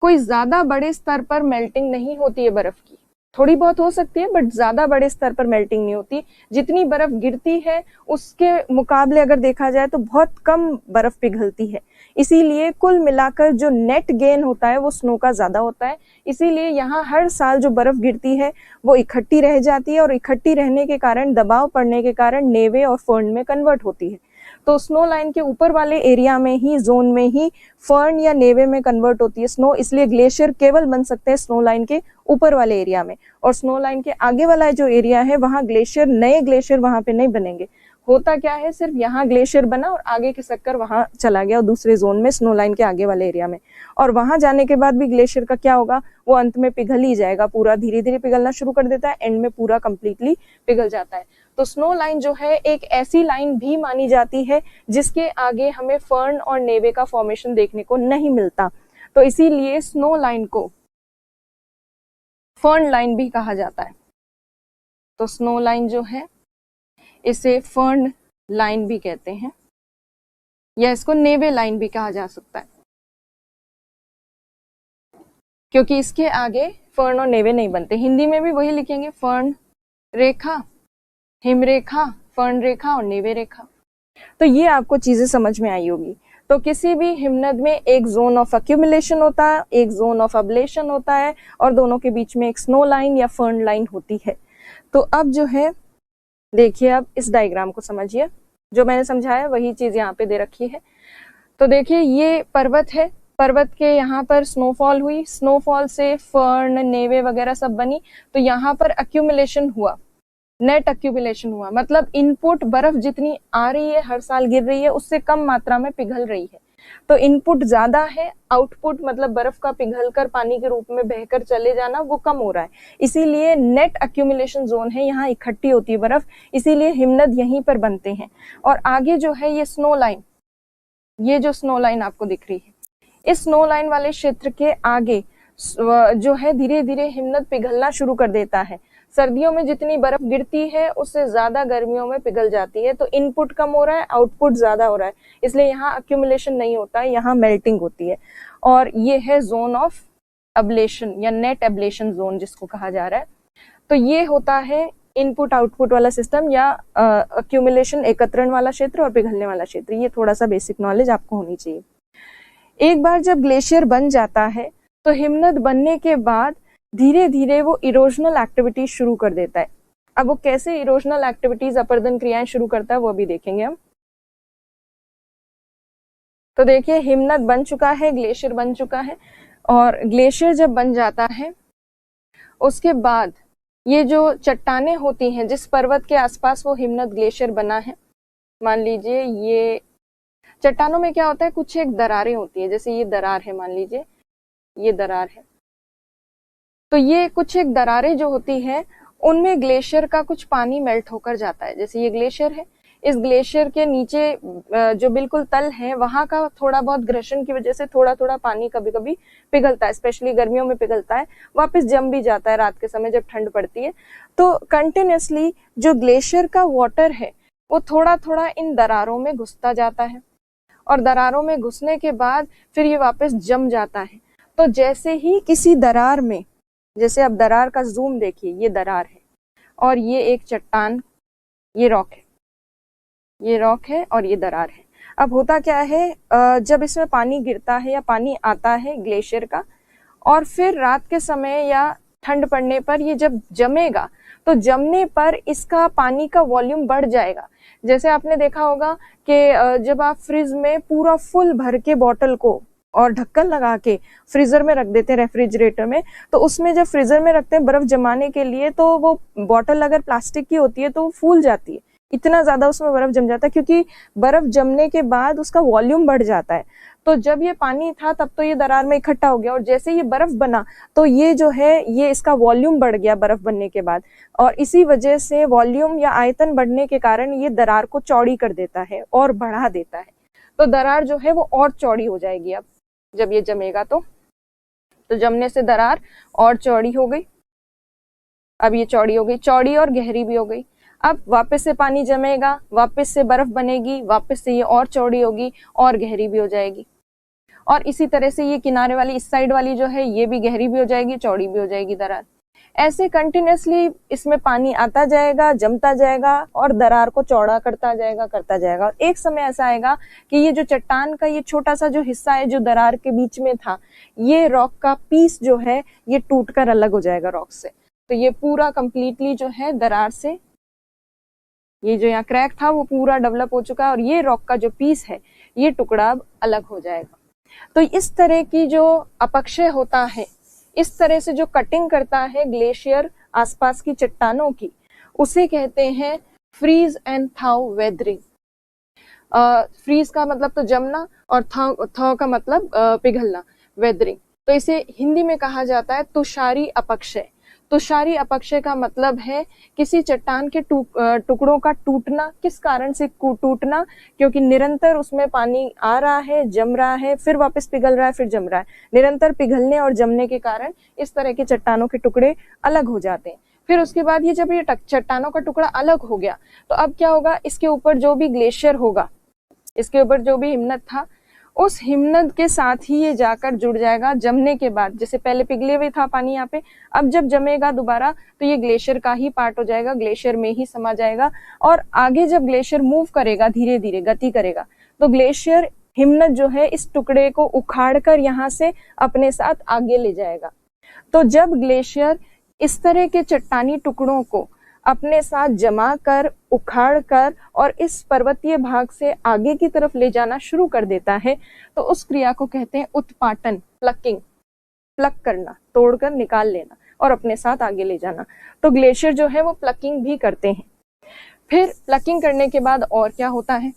कोई ज्यादा बड़े स्तर पर मेल्टिंग नहीं होती है बर्फ की, थोड़ी बहुत हो सकती है बट ज्यादा बड़े स्तर पर मेल्टिंग नहीं होती। जितनी बर्फ गिरती है उसके मुकाबले अगर देखा जाए तो बहुत कम बर्फ पिघलती है। इसीलिए कुल मिलाकर जो नेट गेन होता है वो स्नो का ज्यादा होता है। इसीलिए यहाँ हर साल जो बर्फ गिरती है वो इकट्ठी रह जाती है और इकट्ठी रहने के कारण, दबाव पड़ने के कारण नेवे और फर्न में कन्वर्ट होती है। तो स्नो लाइन के ऊपर वाले एरिया में ही, जोन में ही फर्न या नेवे में कन्वर्ट होती है स्नो। इसलिए ग्लेशियर केवल बन सकते हैं स्नो लाइन के ऊपर वाले एरिया में, और स्नो लाइन के आगे वाला जो एरिया है वहां ग्लेशियर, नए ग्लेशियर वहां पे नहीं बनेंगे। होता क्या है, सिर्फ यहाँ ग्लेशियर बना और आगे खिसक वहां चला गया और दूसरे जोन में, स्नो लाइन के आगे वाले एरिया में, और वहां जाने के बाद भी ग्लेशियर का क्या होगा, वो अंत में पिघल ही जाएगा, पूरा धीरे धीरे पिघलना शुरू कर देता है, एंड में पूरा कंप्लीटली पिघल जाता है। तो स्नो लाइन जो है एक ऐसी लाइन भी मानी जाती है जिसके आगे हमें फर्न और नेवे का फॉर्मेशन देखने को नहीं मिलता। तो इसीलिए स्नो लाइन को फर्न लाइन भी कहा जाता है। तो स्नो लाइन जो है इसे फर्न लाइन भी कहते हैं, या इसको नेवे लाइन भी कहा जा सकता है, क्योंकि इसके आगे फर्न और नेवे नहीं बनते। हिंदी में भी वही लिखेंगे, फर्न रेखा, हिमरेखा, फर्न रेखा और नेवे रेखा। तो ये आपको चीजें समझ में आई होगी। तो किसी भी हिमनद में एक जोन ऑफ अक्यूमुलेशन होता है, एक जोन ऑफ अब्लेशन होता है, और दोनों के बीच में एक स्नो लाइन या फर्न लाइन होती है। तो अब जो है देखिए, अब इस डायग्राम को समझिए, जो मैंने समझाया वही चीज यहाँ पे दे रखी है। तो देखिए ये पर्वत है, पर्वत के यहाँ पर स्नोफॉल हुई, स्नोफॉल से फर्न, नेवे वगैरह सब बनी। तो यहाँ पर अक्यूमुलेशन हुआ, नेट अक्यूमुलेशन हुआ, मतलब इनपुट बर्फ जितनी आ रही है, हर साल गिर रही है, उससे कम मात्रा में पिघल रही है। तो इनपुट ज्यादा है, आउटपुट मतलब बर्फ का पिघलकर पानी के रूप में बहकर चले जाना वो कम हो रहा है। इसीलिए नेट अक्यूमुलेशन जोन है, यहाँ इकट्ठी होती है बर्फ, इसीलिए हिमनद यहीं पर बनते हैं। और आगे जो है ये स्नो लाइन, ये जो स्नो लाइन आपको दिख रही है, इस स्नो लाइन वाले क्षेत्र के आगे जो है धीरे धीरे हिमनद पिघलना शुरू कर देता है। सर्दियों में जितनी बर्फ गिरती है उससे ज्यादा गर्मियों में पिघल जाती है। तो इनपुट कम हो रहा है, आउटपुट ज्यादा हो रहा है, इसलिए यहाँ अक्यूमुलेशन नहीं होता है, यहाँ मेल्टिंग होती है। और ये है जोन ऑफ अब्लेशन या नेट एब्लेशन जोन जिसको कहा जा रहा है। तो ये होता है इनपुट आउटपुट वाला सिस्टम, या अक्यूमुलेशन एकत्रण वाला क्षेत्र और पिघलने वाला क्षेत्र। ये थोड़ा सा बेसिक नॉलेज आपको होनी चाहिए। एक बार जब ग्लेशियर बन जाता है तो हिमनद बनने के बाद धीरे धीरे वो इरोजनल एक्टिविटीज शुरू कर देता है। अब वो कैसे इरोजनल एक्टिविटीज, अपरदन क्रियाएं शुरू करता है वो भी देखेंगे हम। तो देखिए हिमनद बन चुका है, ग्लेशियर बन चुका है, और ग्लेशियर जब बन जाता है उसके बाद ये जो चट्टानें होती हैं जिस पर्वत के आसपास वो हिमनद ग्लेशियर बना है, मान लीजिए ये चट्टानों में क्या होता है, कुछ एक दरारें होती है, जैसे ये दरार है, मान लीजिए ये दरार है। तो ये कुछ एक दरारें जो होती है उनमें ग्लेशियर का कुछ पानी मेल्ट होकर जाता है। जैसे ये ग्लेशियर है, इस ग्लेशियर के नीचे जो बिल्कुल तल है वहां का थोड़ा बहुत घर्षण की वजह से थोड़ा थोड़ा पानी कभी कभी पिघलता है, स्पेशली गर्मियों में पिघलता है, वापस जम भी जाता है रात के समय जब ठंड पड़ती है। तो कंटिन्यूसली जो ग्लेशियर का वाटर है वो थोड़ा थोड़ा इन दरारों में घुसता जाता है, और दरारों में घुसने के बाद फिर ये वापस जम जाता है। तो जैसे ही किसी दरार में, जैसे अब दरार का जूम देखिए, ये दरार है और ये एक चट्टान, ये रॉक है, ये रॉक है और ये दरार है। अब होता क्या है, जब इसमें पानी गिरता है या पानी आता है ग्लेशियर का, और फिर रात के समय या ठंड पड़ने पर ये जब जमेगा, तो जमने पर इसका पानी का वॉल्यूम बढ़ जाएगा। जैसे आपने देखा होगा कि जब आप फ्रिज में पूरा फुल भर के बॉटल को और ढक्कन लगा के फ्रीजर में रख देते हैं, रेफ्रिजरेटर में, तो उसमें जब फ्रीजर में रखते हैं बर्फ जमाने के लिए, तो वो बॉटल अगर प्लास्टिक की होती है तो वो फूल जाती है, इतना ज्यादा उसमें बर्फ जम जाता है, क्योंकि बर्फ जमने के बाद उसका वॉल्यूम बढ़ जाता है। तो जब ये पानी था तब तो ये दरार में इकट्ठा हो गया, और जैसे ये बर्फ बना तो ये जो है ये इसका वॉल्यूम बढ़ गया बर्फ बनने के बाद, और इसी वजह से वॉल्यूम या आयतन बढ़ने के कारण ये दरार को चौड़ी कर देता है और बढ़ा देता है। तो दरार जो है वो और चौड़ी हो जाएगी अब जब ये जमेगा। तो जमने से दरार और चौड़ी हो गई, अब ये चौड़ी हो गई, चौड़ी और गहरी भी हो गई। अब वापस से पानी जमेगा, वापस से बर्फ बनेगी, वापस से ये और चौड़ी होगी और गहरी भी हो जाएगी, और इसी तरह से ये किनारे वाली इस साइड वाली जो है ये भी गहरी भी हो जाएगी, चौड़ी भी हो जाएगी दरार। ऐसे कंटिन्यूसली इसमें पानी आता जाएगा, जमता जाएगा और दरार को चौड़ा करता जाएगा। और एक समय ऐसा आएगा कि ये जो चट्टान का ये छोटा सा जो हिस्सा है जो दरार के बीच में था, ये रॉक का पीस जो है ये टूटकर अलग हो जाएगा रॉक से। तो ये पूरा कंप्लीटली जो है दरार से, ये जो यहाँ क्रैक था वो पूरा डेवलप हो चुका है और ये रॉक का जो पीस है ये टुकड़ा अब अलग हो जाएगा। तो इस तरह की जो अपक्षय होता है, इस तरह से जो कटिंग करता है ग्लेशियर आसपास की चट्टानों की, उसे कहते हैं फ्रीज एंड थाउ वेदरिंग। फ्रीज का मतलब तो जमना और थाउ का मतलब पिघलना, वेदरिंग। तो इसे हिंदी में कहा जाता है तुषारी अपक्षय। तुषारी अपक्षय का मतलब है किसी चट्टान के टुकड़ों का टूटना। किस कारण से टूटना? क्योंकि निरंतर उसमें पानी आ रहा है, जम रहा है, फिर वापस पिघल रहा है, फिर जम रहा है। निरंतर पिघलने और जमने के कारण इस तरह के चट्टानों के टुकड़े अलग हो जाते हैं। फिर उसके बाद ये जब ये चट्टानों का टुकड़ा अलग हो गया तो अब क्या होगा, इसके ऊपर जो भी ग्लेशियर होगा, इसके ऊपर जो भी हिमनद था, उस हिमनद के साथ ही ये जाकर जुड़ जाएगा जमने के बाद। जैसे पहले पिघले हुए था पानी यहाँ पे, अब जब जमेगा दोबारा तो ये ग्लेशियर का ही पार्ट हो जाएगा, ग्लेशियर में ही समा जाएगा। और आगे जब ग्लेशियर मूव करेगा, धीरे धीरे गति करेगा, तो ग्लेशियर हिमनद जो है इस टुकड़े को उखाड़कर यहाँ से अपने साथ आगे ले जाएगा। तो जब ग्लेशियर इस तरह के चट्टानी टुकड़ों को अपने साथ जमा कर, उखाड़ कर और इस पर्वतीय भाग से आगे की तरफ ले जाना शुरू कर देता है, तो उस क्रिया को कहते हैं उत्पाटन, प्लकिंग। प्लक करना, तोड़कर निकाल लेना और अपने साथ आगे ले जाना। तो ग्लेशियर जो है वो प्लकिंग भी करते हैं। फिर प्लकिंग करने के बाद और क्या होता है,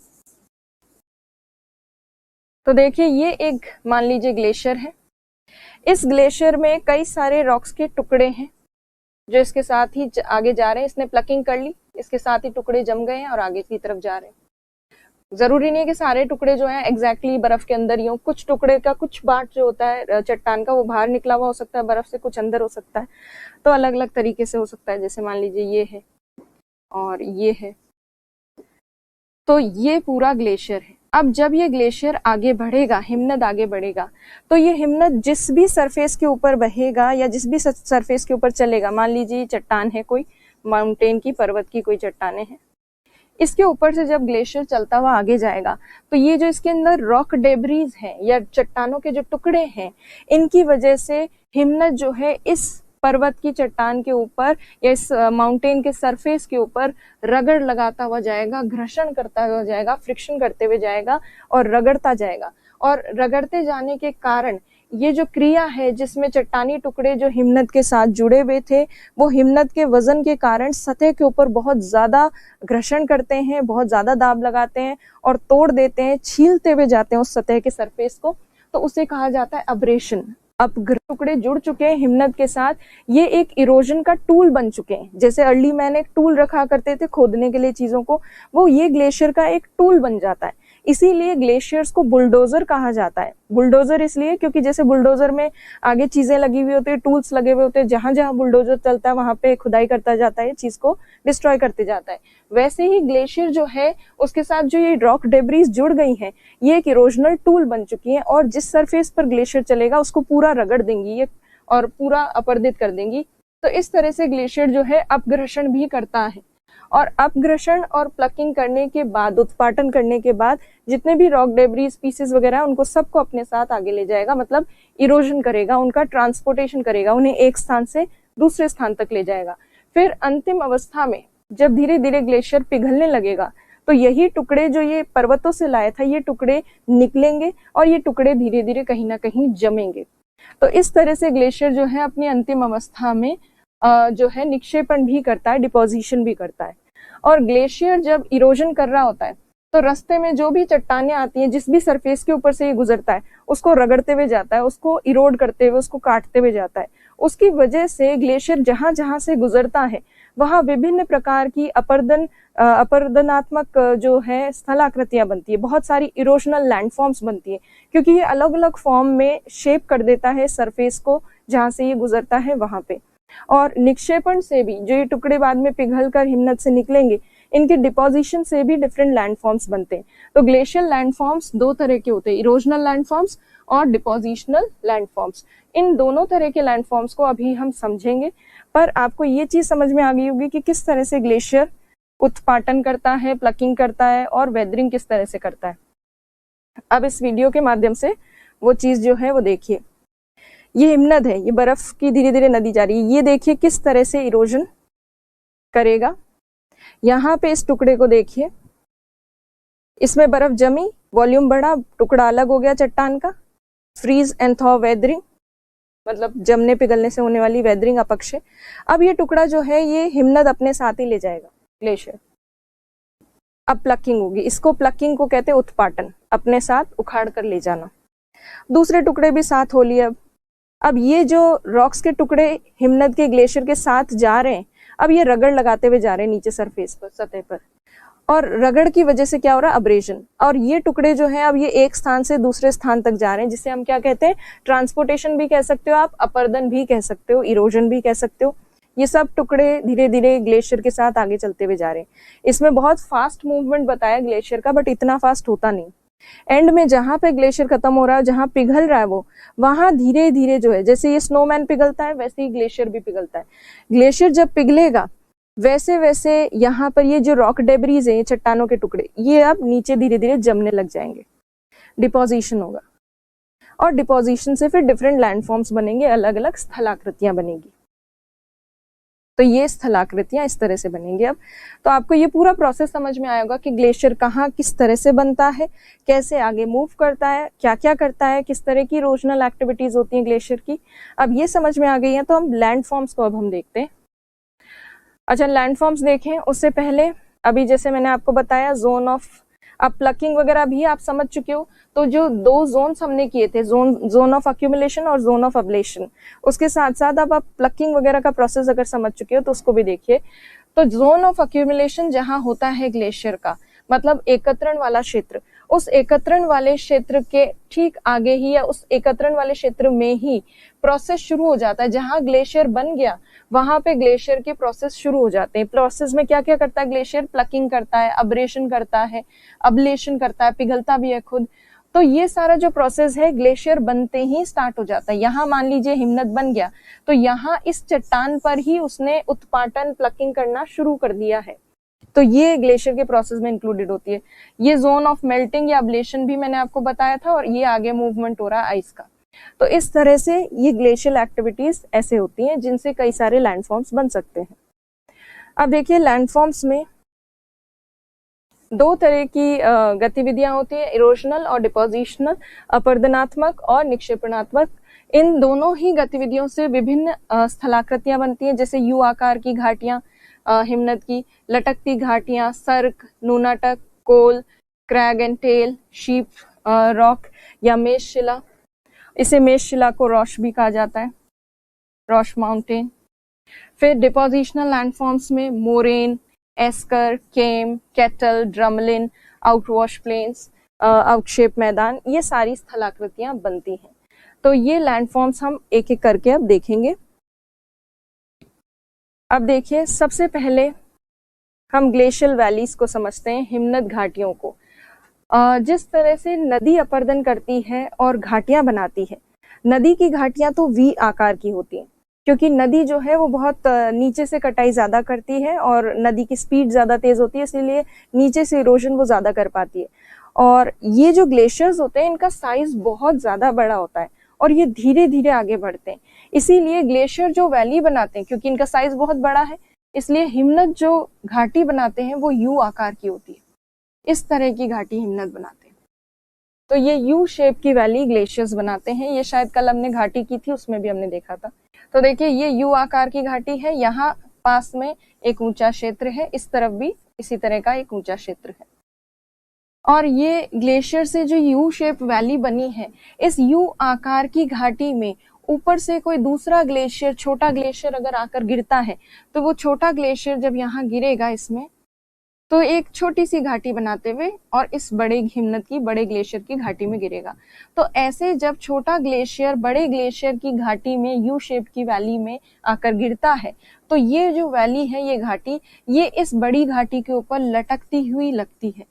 तो देखिए ये एक मान लीजिए ग्लेशियर है। इस ग्लेशियर में कई सारे रॉक्स के टुकड़े हैं जो इसके साथ ही आगे जा रहे हैं। इसने प्लकिंग कर ली, इसके साथ ही टुकड़े जम गए हैं और आगे की तरफ जा रहे हैं। जरूरी नहीं है कि सारे टुकड़े जो हैं एग्जैक्टली बर्फ के अंदर ही हो। कुछ टुकड़े का कुछ पार्ट जो होता है चट्टान का वो बाहर निकला हुआ हो सकता है बर्फ से, कुछ अंदर हो सकता है। तो अलग अलग तरीके से हो सकता है। जैसे मान लीजिए ये है और ये है, तो ये पूरा ग्लेशियर है। अब जब ये ग्लेशियर आगे बढ़ेगा, हिमनद आगे बढ़ेगा, तो ये हिमनद जिस भी सरफेस के ऊपर बहेगा या जिस भी सरफेस के ऊपर चलेगा, मान लीजिए चट्टान है, कोई माउंटेन की, पर्वत की कोई चट्टानें हैं, इसके ऊपर से जब ग्लेशियर चलता हुआ आगे जाएगा तो ये जो इसके अंदर रॉक डेब्रीज हैं या चट्टानों के जो टुकड़े हैं, इनकी वजह से हिमनद जो है इस पर्वत की चट्टान के ऊपर या इस माउंटेन के सरफेस के ऊपर रगड़ लगाता हुआ जाएगा, घर्षण करता हुआ जाएगा, फ्रिक्शन करते हुए जाएगा और रगड़ता जाएगा। और रगड़ते जाने के कारण ये जो क्रिया है जिसमें चट्टानी टुकड़े जो हिमनद के साथ जुड़े हुए थे, वो हिमनद के वजन के कारण सतह के ऊपर बहुत ज्यादा घर्षण करते हैं, बहुत ज्यादा दाब लगाते हैं और तोड़ देते हैं, छीलते हुए जाते हैं उस सतह के सरफेस को। तो उसे कहा जाता है अब्रेशन। अब टुकड़े जुड़ चुके हैं हिमनद के साथ, ये एक इरोजन का टूल बन चुके हैं। जैसे अर्ली मैन एक टूल रखा करते थे खोदने के लिए चीजों को, वो ये ग्लेशियर का एक टूल बन जाता है। इसीलिए ग्लेशियर्स को बुलडोजर कहा जाता है। बुलडोजर इसलिए क्योंकि जैसे बुलडोजर में आगे चीजें लगी हुई होती है, टूल्स लगे हुए होते हैं, जहां जहां बुलडोजर चलता है वहां पे खुदाई करता जाता है, चीज को डिस्ट्रॉय करते जाता है। वैसे ही ग्लेशियर जो है उसके साथ जो ये रॉक डेब्रीज जुड़ गई हैं, ये एक इरोजनल टूल बन चुकी हैं और जिस सरफेस पर ग्लेशियर चलेगा उसको पूरा रगड़ देंगी ये और पूरा अपरदित कर देंगी। तो इस तरह से ग्लेशियर जो है अपघर्षण भी करता है। और अपघर्षण और प्लकिंग करने के बाद, उत्पाटन करने के बाद जितने भी रॉक डेब्रीज पीसेस वगैरह उनको सबको अपने साथ आगे ले जाएगा, मतलब इरोजन करेगा, उनका ट्रांसपोर्टेशन करेगा, उन्हें एक स्थान से दूसरे स्थान तक ले जाएगा। फिर अंतिम अवस्था में जब धीरे धीरे ग्लेशियर पिघलने लगेगा तो यही टुकड़े जो ये पर्वतों से लाया था, ये टुकड़े निकलेंगे और ये टुकड़े धीरे धीरे कहीं ना कहीं जमेंगे। तो इस तरह से ग्लेशियर जो है अपनी अंतिम अवस्था में जो है निक्षेपण भी करता है, डिपोजिशन भी करता है। और ग्लेशियर जब इरोजन कर रहा होता है तो रास्ते में जो भी चट्टानें आती हैं, जिस भी सरफेस के ऊपर से ये गुजरता है, उसको रगड़ते हुए जाता है, उसको इरोड करते हुए, उसको काटते हुए जाता है। उसकी वजह से ग्लेशियर जहां जहां से गुजरता है वहां विभिन्न प्रकार की अपरदनात्मक जो है स्थलाकृतियां बनती है, बहुत सारी इरोजनल लैंडफॉर्म्स बनती है, क्योंकि ये अलग अलग फॉर्म में शेप कर देता है सरफेस को जहां से ये गुजरता है वहां पे। और निक्षेपण से भी जो ये टुकड़े बाद में पिघलकर हिमनद से निकलेंगे, इनके डिपोजिशन से भी डिफरेंट लैंडफॉर्म्स बनते हैं। तो ग्लेशियल लैंडफॉर्म्स दो तरह के होते हैं, इरोजनल लैंडफॉर्म्स और डिपोजिशनल लैंडफॉर्म्स। इन दोनों तरह के लैंडफॉर्म्स को अभी हम समझेंगे। पर आपको ये चीज समझ में आ गई होगी कि किस तरह से ग्लेशियर उत्पाटन करता है, प्लकिंग करता है और वेदरिंग किस तरह से करता है। अब इस वीडियो के माध्यम से वो चीज जो है वो देखिए। ये हिमनद है, ये बर्फ की धीरे धीरे नदी जा रही है। ये देखिए किस तरह से इरोजन करेगा। यहाँ पे इस टुकड़े को देखिए, इसमें बर्फ जमी, वॉल्यूम बढ़ा, टुकड़ा अलग हो गया चट्टान का। फ्रीज एंड थॉ वेदरिंग, मतलब जमने पिघलने से होने वाली वेदरिंग अपक्षय। अब ये टुकड़ा जो है ये हिमनद अपने साथ ही ले जाएगा ग्लेशियर। अब प्लकिंग होगी, इसको प्लकिंग को कहते हैं उत्पाटन, अपने साथ उखाड़ कर ले जाना। दूसरे टुकड़े भी साथ हो लिए। अब ये जो रॉक्स के टुकड़े हिमनद के ग्लेशियर के साथ जा रहे हैं, अब ये रगड़ लगाते हुए जा रहे हैं नीचे सरफेस पर, सतह पर, और रगड़ की वजह से क्या हो रहा है, अब्रेजन। और ये टुकड़े जो है अब ये एक स्थान से दूसरे स्थान तक जा रहे हैं, जिसे हम क्या कहते हैं, ट्रांसपोर्टेशन भी कह सकते हो आप, अपर्दन भी कह सकते हो, इरोजन भी कह सकते हो। ये सब टुकड़े धीरे धीरे ग्लेशियर के साथ आगे चलते हुए जा रहे हैं। इसमें बहुत फास्ट मूवमेंट बताया ग्लेशियर का, बट इतना फास्ट होता नहीं। एंड में जहां पे ग्लेशियर खत्म हो रहा है, जहां पिघल रहा है वो, वहां धीरे धीरे जो है, जैसे ये स्नोमैन पिघलता है वैसे ही ग्लेशियर भी पिघलता है। ग्लेशियर जब पिघलेगा वैसे वैसे यहाँ पर ये जो रॉक डेब्रीज है, ये चट्टानों के टुकड़े, ये अब नीचे धीरे धीरे जमने लग जाएंगे, डिपोजिशन होगा। और डिपोजिशन से फिर डिफरेंट लैंडफॉर्म्स बनेंगे, अलग अलग स्थलाकृतियां बनेगी। तो ये स्थलाकृतियां इस तरह से बनेंगी। अब तो आपको ये पूरा प्रोसेस समझ में आएगा कि ग्लेशियर कहाँ किस तरह से बनता है, कैसे आगे मूव करता है, क्या क्या करता है, किस तरह की इरोजनल एक्टिविटीज होती हैं ग्लेशियर की। अब ये समझ में आ गई है, तो हम लैंडफॉर्म्स को अब हम देखते हैं। अच्छा, लैंडफॉर्म्स देखें उससे पहले अभी जैसे मैंने आपको बताया जोन ऑफ, अब प्लकिंग वगैरह भी आप समझ चुके हो। तो जो दो जोन्स हमने किए थे, जोन ऑफ अक्यूमुलेशन और जोन ऑफ अब्लेशन, उसके साथ साथ अब आप प्लकिंग वगैरह का प्रोसेस अगर समझ चुके हो तो उसको भी देखिए। तो जोन ऑफ अक्यूमुलेशन जहां होता है ग्लेशियर का, मतलब एकत्रण वाला क्षेत्र, उस एकत्रण वाले क्षेत्र के ठीक आगे ही या उस एकत्रण वाले क्षेत्र में ही प्रोसेस शुरू हो जाता है। जहां ग्लेशियर बन गया वहां पे ग्लेशियर के प्रोसेस शुरू हो जाते हैं। प्रोसेस में क्या क्या करता है ग्लेशियर, प्लकिंग करता है, अब्रेशन करता है, अब्लेशन करता है, पिघलता भी है खुद। तो ये सारा जो प्रोसेस है ग्लेशियर बनते ही स्टार्ट हो जाता है। यहाँ मान लीजिए हिमनद बन गया, तो यहाँ इस चट्टान पर ही उसने उत्पाटन, प्लकिंग करना शुरू कर दिया है। तो ये ग्लेशियर के प्रोसेस में इंक्लूडेड होती है। ये जोन ऑफ मेल्टिंग या अब्लेशन भी मैंने आपको बताया था, और ये आगे मूवमेंट हो रहा है आइस का। तो इस तरह से ये ग्लेशियल एक्टिविटीज ऐसे होती हैं जिनसे कई सारे लैंडफॉर्म्स बन सकते हैं। अब देखिए, लैंडफॉर्म्स में दो तरह की गतिविधियां होती है, इरोजनल और डिपोजिशनल, अपर्दनात्मक और निक्षेपणात्मक। इन दोनों ही गतिविधियों से विभिन्न स्थलाकृतियां बनती हैं, जैसे यू आकार की घाटियां हिमनद की, लटकती घाटियां, cirque, nunatak, col, crag and tail, sheep rock या मेष शिला। इसे मेष शिला को रॉश भी कहा जाता है, रॉश माउंटेन। फिर डिपोजिशनल लैंडफॉर्म्स में मोरेन, एस्कर, केम, केटल, ड्रमलिन, आउटवॉश प्लेन्स, आउटशेप मैदान, ये सारी स्थलाकृतियां बनती हैं। तो ये लैंडफॉर्म्स हम एक एक करके अब देखेंगे। अब देखिए, सबसे पहले हम ग्लेशियल वैलीज को समझते हैं, हिमनद घाटियों को। जिस तरह से नदी अपर्दन करती है और घाटियां बनाती है, नदी की घाटियां तो वी आकार की होती हैं, क्योंकि नदी जो है वो बहुत नीचे से कटाई ज्यादा करती है और नदी की स्पीड ज्यादा तेज होती है, इसलिए नीचे से इरोजन वो ज्यादा कर पाती है। और ये जो ग्लेशियर्स होते हैं इनका साइज बहुत ज्यादा बड़ा होता है और ये धीरे धीरे आगे बढ़ते हैं। इसीलिए ग्लेशियर जो वैली बनाते हैं, क्योंकि इनका साइज बहुत बड़ा है, इसलिए हिमनद जो घाटी बनाते हैं वो यू आकार की होती है। इस तरह की घाटी हिमनद बनाते हैं। तो ये यू शेप की वैली ग्लेशियर्स बनाते हैं। ये शायद कल हमने घाटी की थी, उसमें भी हमने देखा था। तो देखिए, ये यू आकार की घाटी है, यहाँ पास में एक ऊंचा क्षेत्र है, इस तरफ भी इसी तरह का एक ऊंचा क्षेत्र है। और ये ग्लेशियर से जो यू शेप वैली बनी है, इस यू आकार की घाटी में ऊपर से कोई दूसरा ग्लेशियर, छोटा ग्लेशियर अगर आकर गिरता है, तो वो छोटा ग्लेशियर जब यहाँ गिरेगा इसमें, तो एक छोटी सी घाटी बनाते हुए और इस बड़े हिमनद की, बड़े ग्लेशियर की घाटी में गिरेगा। तो ऐसे जब छोटा ग्लेशियर बड़े ग्लेशियर की घाटी में, यू शेप की वैली में आकर गिरता है, तो ये जो वैली है, ये घाटी, ये इस बड़ी घाटी के ऊपर लटकती हुई लगती है,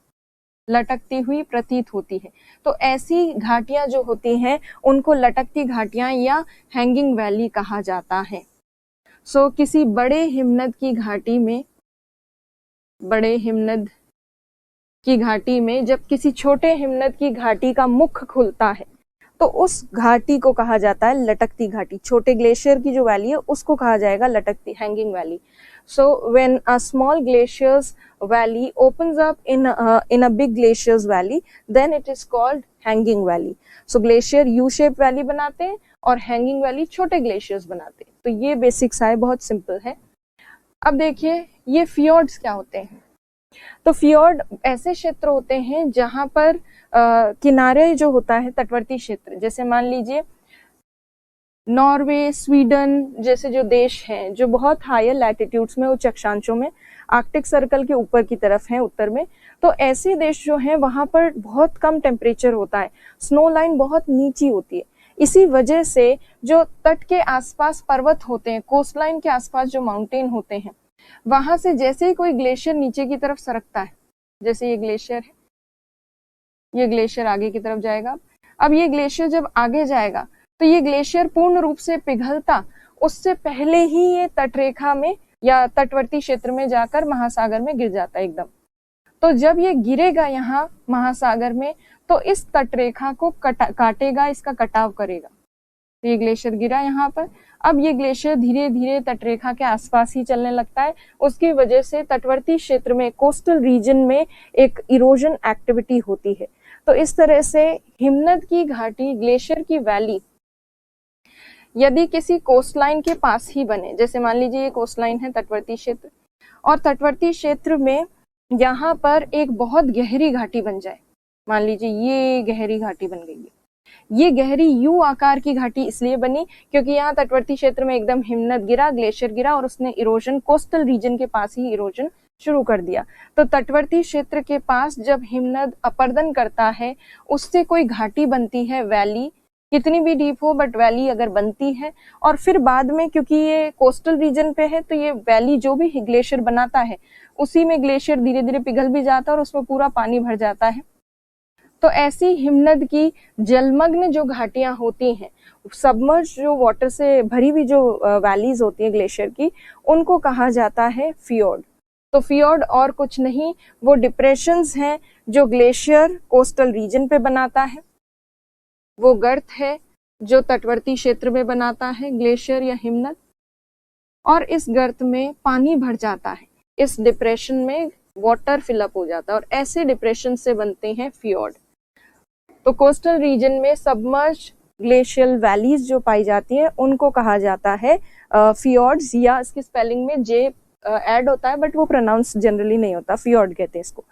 लटकती हुई प्रतीत होती है। तो ऐसी घाटियां जो होती हैं उनको लटकती घाटियां या हैंगिंग वैली कहा जाता है। सो किसी बड़े हिमनद की घाटी में जब किसी छोटे हिमनद की घाटी का मुख खुलता है तो उस घाटी को कहा जाता है लटकती घाटी। छोटे ग्लेशियर की जो वैली है उसको कहा जाएगा लटकती, hanging valley. So when a small glaciers valley opens up in a big glaciers valley, then it is called hanging valley. So glacier U shape valley बनाते हैं और hanging valley छोटे glaciers बनाते हैं। तो ये बेसिक्स है, बहुत सिंपल है। अब देखिए ये फियोर्ड्स क्या होते हैं। तो फियोर्ड ऐसे क्षेत्र होते हैं जहां पर किनारे जो होता है, तटवर्ती क्षेत्र, जैसे मान लीजिए नॉर्वे, स्वीडन जैसे जो देश हैं जो बहुत हायर लैटिट्यूड्स में, उच्च अक्षांशों में, आर्कटिक सर्कल के ऊपर की तरफ हैं उत्तर में, तो ऐसे देश जो हैं वहां पर बहुत कम टेम्परेचर होता है, स्नो लाइन बहुत नीची होती है। इसी वजह से जो तट के आसपास पर्वत होते हैं, कोस्ट लाइन के आसपास जो माउंटेन होते हैं, वहां से जैसे ही कोई ग्लेशियर नीचे की तरफ सरकता है, जैसे ये ग्लेशियर है, ये ग्लेशियर आगे की तरफ जाएगा। अब ये ग्लेशियर जब आगे जाएगा तो ये ग्लेशियर पूर्ण रूप से पिघलता उससे पहले ही ये तटरेखा में या तटवर्ती क्षेत्र में जाकर महासागर में गिर जाता है एकदम। तो जब ये गिरेगा यहाँ महासागर में तो इस तटरेखा को काटेगा, इसका कटाव करेगा। तो ये ग्लेशियर गिरा यहाँ पर, अब ये ग्लेशियर धीरे धीरे तटरेखा के आसपास ही चलने लगता है। उसकी वजह से तटवर्ती क्षेत्र में, कोस्टल रीजन में एक इरोजन एक्टिविटी होती है। तो इस तरह से हिमनद की घाटी, ग्लेशियर की वैली यदि किसी कोस्टलाइन के पास ही बने, जैसे मान लीजिए ये कोस्टलाइन है, तटवर्ती क्षेत्र, और तटवर्ती क्षेत्र में यहाँ पर एक बहुत गहरी घाटी बन जाए, मान लीजिए ये गहरी घाटी बन गई है। ये गहरी यू आकार की घाटी इसलिए बनी क्योंकि यहाँ तटवर्ती क्षेत्र में एकदम हिमनद गिरा, ग्लेशियर गिरा और उसने इरोजन कोस्टल रीजन के पास ही इरोजन शुरू कर दिया। तो तटवर्ती क्षेत्र के पास जब हिमनद अपरदन करता है, उससे कोई घाटी बनती है, वैली, कितनी भी डीप हो बट वैली अगर बनती है, और फिर बाद में क्योंकि ये कोस्टल रीजन पे है तो ये वैली जो भी ग्लेशियर बनाता है उसी में ग्लेशियर धीरे धीरे पिघल भी जाता है और उसमें पूरा पानी भर जाता है। तो ऐसी हिमनद की जलमग्न जो घाटियां होती हैं, सबमर्ज जो वाटर से भरी हुई जो वैलीज होती है ग्लेशियर की, उनको कहा जाता है फियोर्ड। तो फियोर्ड और कुछ नहीं, वो डिप्रेशंस हैं जो ग्लेशियर कोस्टल रीजन पे बनाता है, वो गर्त है जो तटवर्ती क्षेत्र में बनाता है ग्लेशियर या हिमनद, और इस गर्त में पानी भर जाता है, इस डिप्रेशन में वाटर फिलअप हो जाता है और ऐसे डिप्रेशन से बनते हैं फियोर्ड। तो कोस्टल रीजन में सबमर्ज ग्लेशियल वैलीज जो पाई जाती हैं उनको कहा जाता है फियोर्ड्स, या इसकी स्पेलिंग में जे ऐड होता है बट वो प्रोनाउंस जनरली नहीं होता, फियोर्ड कहते हैं इसको।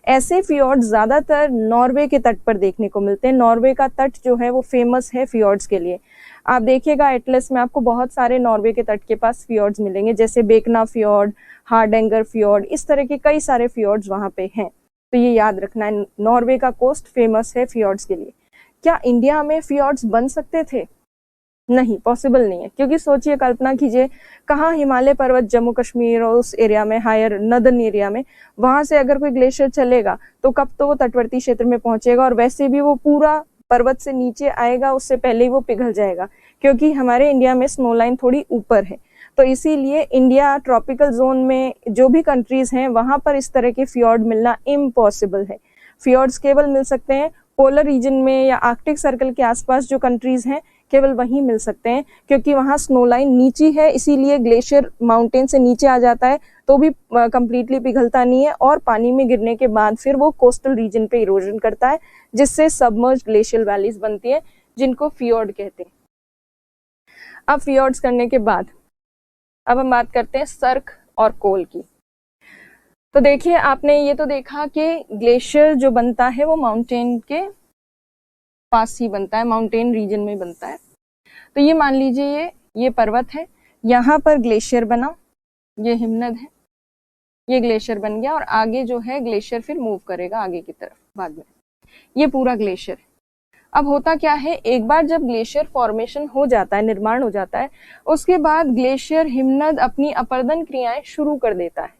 ऐसे फियोर्ड्स ज्यादातर नॉर्वे के तट पर देखने को मिलते हैं। नॉर्वे का तट जो है वो फेमस है फियोर्ड्स के लिए। आप देखिएगा एटलस में आपको बहुत सारे नॉर्वे के तट के पास फियोर्ड्स मिलेंगे, जैसे बेकना फियोर्ड, हार्डेंगर फियोर्ड, इस तरह के कई सारे फियोर्ड्स वहां पे हैं। तो ये याद रखना है, नॉर्वे का कोस्ट फेमस है फियोर्ड्स के लिए। क्या इंडिया में फियोर्ड्स बन सकते थे? नहीं, पॉसिबल नहीं है, क्योंकि सोचिए, कल्पना कीजिए, कहाँ हिमालय पर्वत, जम्मू कश्मीर और उस एरिया में, हायर नदर्न एरिया में, वहां से अगर कोई ग्लेशियर चलेगा तो कब तो वो तटवर्ती क्षेत्र में पहुंचेगा, और वैसे भी वो पूरा पर्वत से नीचे आएगा उससे पहले ही वो पिघल जाएगा, क्योंकि हमारे इंडिया में स्नो लाइन थोड़ी ऊपर है। तो इसीलिए इंडिया ट्रॉपिकल जोन में जो भी कंट्रीज हैं वहां पर इस तरह के फियोर्ड मिलना इम्पॉसिबल है। फियोर्ड्स केवल मिल सकते हैं पोलर रीजन में या आर्कटिक सर्कल के आसपास जो कंट्रीज हैं, केवल वहीं मिल सकते हैं, क्योंकि वहां स्नो लाइन नीची है, इसीलिए ग्लेशियर माउंटेन से नीचे आ जाता है तो भी कंप्लीटली पिघलता नहीं है, और पानी में गिरने के बाद फिर वो कोस्टल रीजन पे इरोजन करता है, जिससे सबमर्ज ग्लेशियल वैलीज बनती है, जिनको फियोर्ड कहते हैं। अब फियोर्ड्स करने के बाद अब हम बात करते हैं सर्क और कोल की। तो देखिए, आपने ये तो देखा कि ग्लेशियर जो बनता है वो माउंटेन के पास ही बनता है, माउंटेन रीजन में बनता है। तो ये मान लीजिए ये पर्वत है, यहाँ पर ग्लेशियर बना, ये हिमनद है, ये ग्लेशियर बन गया, और आगे जो है ग्लेशियर फिर मूव करेगा आगे की तरफ बाद में। ये पूरा ग्लेशियर है। अब होता क्या है, एक बार जब ग्लेशियर फॉर्मेशन हो जाता है, निर्माण हो जाता है, उसके बाद ग्लेशियर हिमनद अपनी अपरदन क्रियाएं शुरू कर देता है,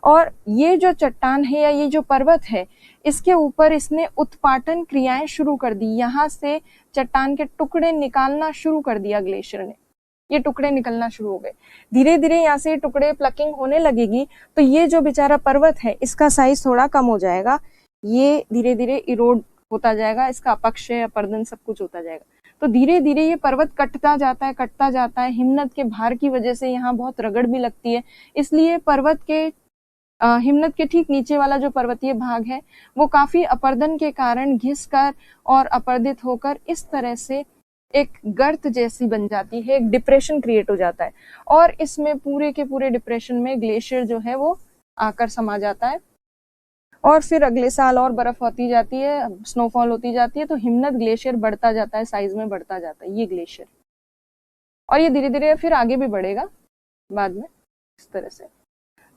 और ये जो चट्टान है या ये जो पर्वत है, इसके ऊपर इसने उत्पाटन क्रियाएं शुरू कर दी। यहाँ से चट्टान के टुकड़े निकालना शुरू कर दिया ग्लेशियर ने। ये टुकड़े निकलना शुरू हो गए। धीरे धीरे यहाँ से टुकड़े प्लकिंग होने लगेगी तो ये जो बेचारा पर्वत है इसका साइज थोड़ा कम हो जाएगा, ये धीरे धीरे इरोड होता जाएगा, इसका अपक्षय अपर्दन सब कुछ होता जाएगा। तो धीरे धीरे ये पर्वत कटता जाता है। हिमनद के भार की वजह से यहाँ बहुत रगड़ भी लगती है, इसलिए पर्वत के हिमनद के ठीक नीचे वाला जो पर्वतीय भाग है वो काफी अपर्दन के कारण घिसकर और अपर्दित होकर इस तरह से एक गर्त जैसी बन जाती है, एक डिप्रेशन क्रिएट हो जाता है और इसमें पूरे के पूरे डिप्रेशन में ग्लेशियर जो है वो आकर समा जाता है और फिर अगले साल और बर्फ होती जाती है, स्नोफॉल होती जाती है, तो हिमनद ग्लेशियर बढ़ता जाता है, साइज में बढ़ता जाता है ये ग्लेशियर, और ये धीरे धीरे फिर आगे भी बढ़ेगा बाद में इस तरह से।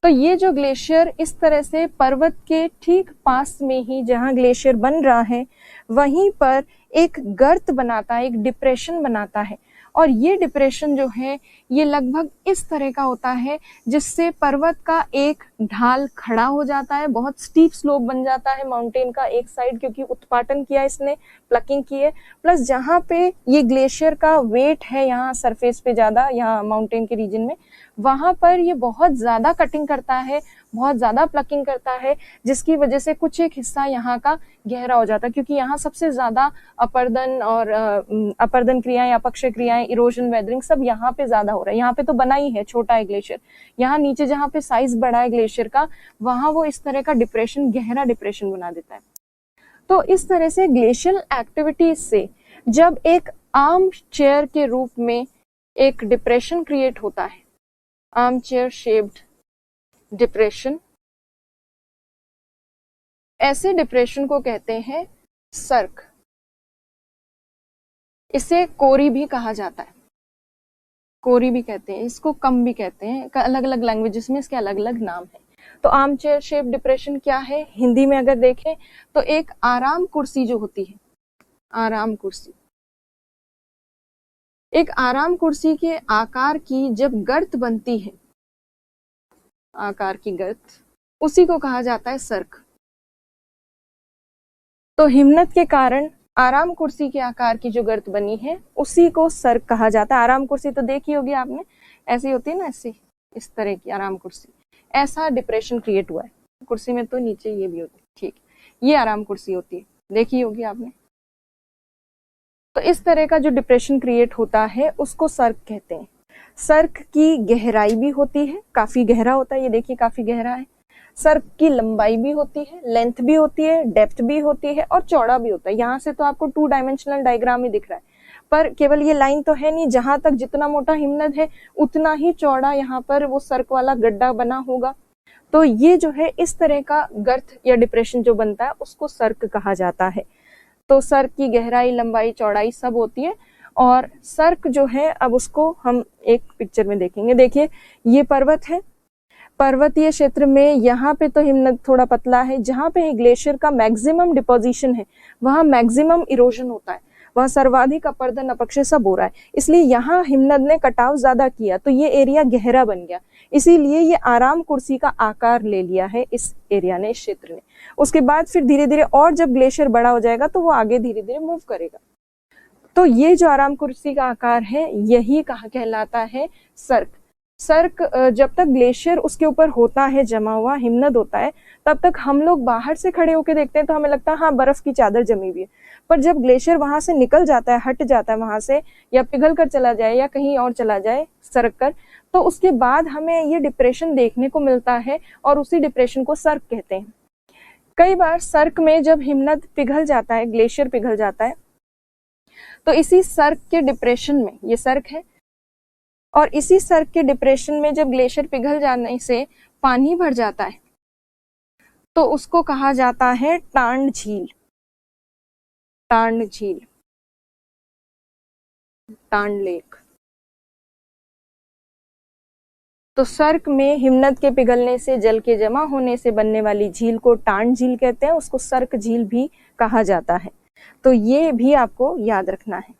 तो ये जो ग्लेशियर इस तरह से पर्वत के ठीक पास में ही जहाँ ग्लेशियर बन रहा है वहीं पर एक गर्त बनाता है, एक डिप्रेशन बनाता है, और ये डिप्रेशन जो है ये लगभग इस तरह का होता है जिससे पर्वत का एक ढाल खड़ा हो जाता है, बहुत स्टीप स्लोप बन जाता है माउंटेन का एक साइड, क्योंकि उत्पाटन किया इसने, प्लकिंग की है, प्लस जहाँ पे ये ग्लेशियर का वेट है यहाँ सरफेस पे ज्यादा, यहाँ माउंटेन के रीजन में, वहां पर ये बहुत ज्यादा कटिंग करता है, बहुत ज्यादा प्लकिंग करता है, जिसकी वजह से कुछ एक हिस्सा यहाँ का गहरा हो जाता है, क्योंकि यहाँ सबसे ज्यादा अपर्दन और अपर्दन क्रियाएं, अपक्षय क्रियाएं, इरोजन, वेदरिंग सब यहाँ पे ज्यादा हो रहा है। यहाँ पे तो बना ही है, छोटा है ग्लेशियर, यहाँ नीचे जहाँ पे साइज बड़ा है ग्लेशियर का वहां वो इस तरह का डिप्रेशन, गहरा डिप्रेशन बना देता है। तो इस तरह से ग्लेशियल एक्टिविटीज से जब एक आर्म चेयर के रूप में एक डिप्रेशन क्रिएट होता है, आर्म चेयर शेप्ड डिप्रेशन, ऐसे डिप्रेशन को कहते हैं सर्क। इसे कोरी भी कहा जाता है, कोरी भी कहते हैं, इसको कम भी कहते हैं, अलग अलग लैंग्वेजेस में इसके अलग अलग नाम है। तो आर्म चेयर शेप डिप्रेशन क्या है हिंदी में अगर देखें तो एक आराम कुर्सी जो होती है, आराम कुर्सी, एक आराम कुर्सी के आकार की जब गर्त बनती है, आकार की गर्त, उसी को कहा जाता है सर्क। तो हिमनद के कारण आराम कुर्सी के आकार की जो गर्त बनी है उसी को सर्क कहा जाता है। आराम कुर्सी तो देखी होगी आपने, ऐसी होती है ना, ऐसी इस तरह की आराम कुर्सी, ऐसा डिप्रेशन क्रिएट हुआ है। कुर्सी में तो नीचे ये भी होती है, ठीक, ये आराम कुर्सी होती है, देखी होगी आपने। तो इस तरह का जो डिप्रेशन क्रिएट होता है उसको सर्क कहते हैं। सर्क की गहराई भी होती है, काफी गहरा होता है, ये देखिए काफी गहरा है। सर्क की लंबाई भी होती है, लेंथ भी होती है, डेप्थ भी होती है और चौड़ा भी होता है। यहाँ से तो आपको 2 डायमेंशनल डायग्राम ही दिख रहा है, पर केवल ये लाइन तो है नहीं, जहां तक जितना मोटा हिमनद है उतना ही चौड़ा यहाँ पर वो सर्क वाला गड्ढा बना होगा। तो ये जो है इस तरह का गर्त या डिप्रेशन जो बनता है उसको सर्क कहा जाता है। तो सर्क की गहराई, लंबाई, चौड़ाई सब होती है। और सर्क जो है, अब उसको हम एक पिक्चर में देखेंगे। देखिए ये पर्वत है, पर्वतीय क्षेत्र में यहाँ पे तो हिमनद थोड़ा पतला है, जहाँ पे ग्लेशियर का मैक्सिमम डिपोजिशन है वहाँ मैक्सिमम इरोजन होता है, वहाँ सर्वाधिक अपर्दन, अपक्षय सब हो रहा है, इसलिए यहाँ हिमनद ने कटाव ज्यादा किया तो ये एरिया गहरा बन गया, इसीलिए ये आराम कुर्सी का आकार ले लिया है इस एरिया ने, इस क्षेत्र ने। उसके बाद फिर धीरे धीरे और जब ग्लेशियर बड़ा हो जाएगा तो वो आगे धीरे धीरे मूव करेगा। तो ये जो आराम कुर्सी का आकार है यही कहलाता है सर्क। सर्क जब तक ग्लेशियर उसके ऊपर होता है, जमा हुआ हिमनद होता है, तब तक हम लोग बाहर से खड़े होकर देखते हैं तो हमें लगता है हाँ बर्फ की चादर जमी हुई है, पर जब ग्लेशियर वहां से निकल जाता है, हट जाता है वहां से, या पिघल कर चला जाए या कहीं और चला जाए सरक कर, तो उसके बाद हमें ये डिप्रेशन देखने को मिलता है और उसी डिप्रेशन को सर्क कहते हैं। कई बार सर्क में जब हिमनद पिघल जाता है, ग्लेशियर पिघल जाता है, तो इसी सर्क के डिप्रेशन में, ये सर्क है, और इसी सर्क के डिप्रेशन में जब ग्लेशियर पिघल जाने से पानी भर जाता है तो उसको कहा जाता है टांड झील, टांड झील, टांड लेक। तो सर्क में हिमनद के पिघलने से, जल के जमा होने से बनने वाली झील को टांड झील कहते हैं, उसको सर्क झील भी कहा जाता है। तो ये भी आपको याद रखना है।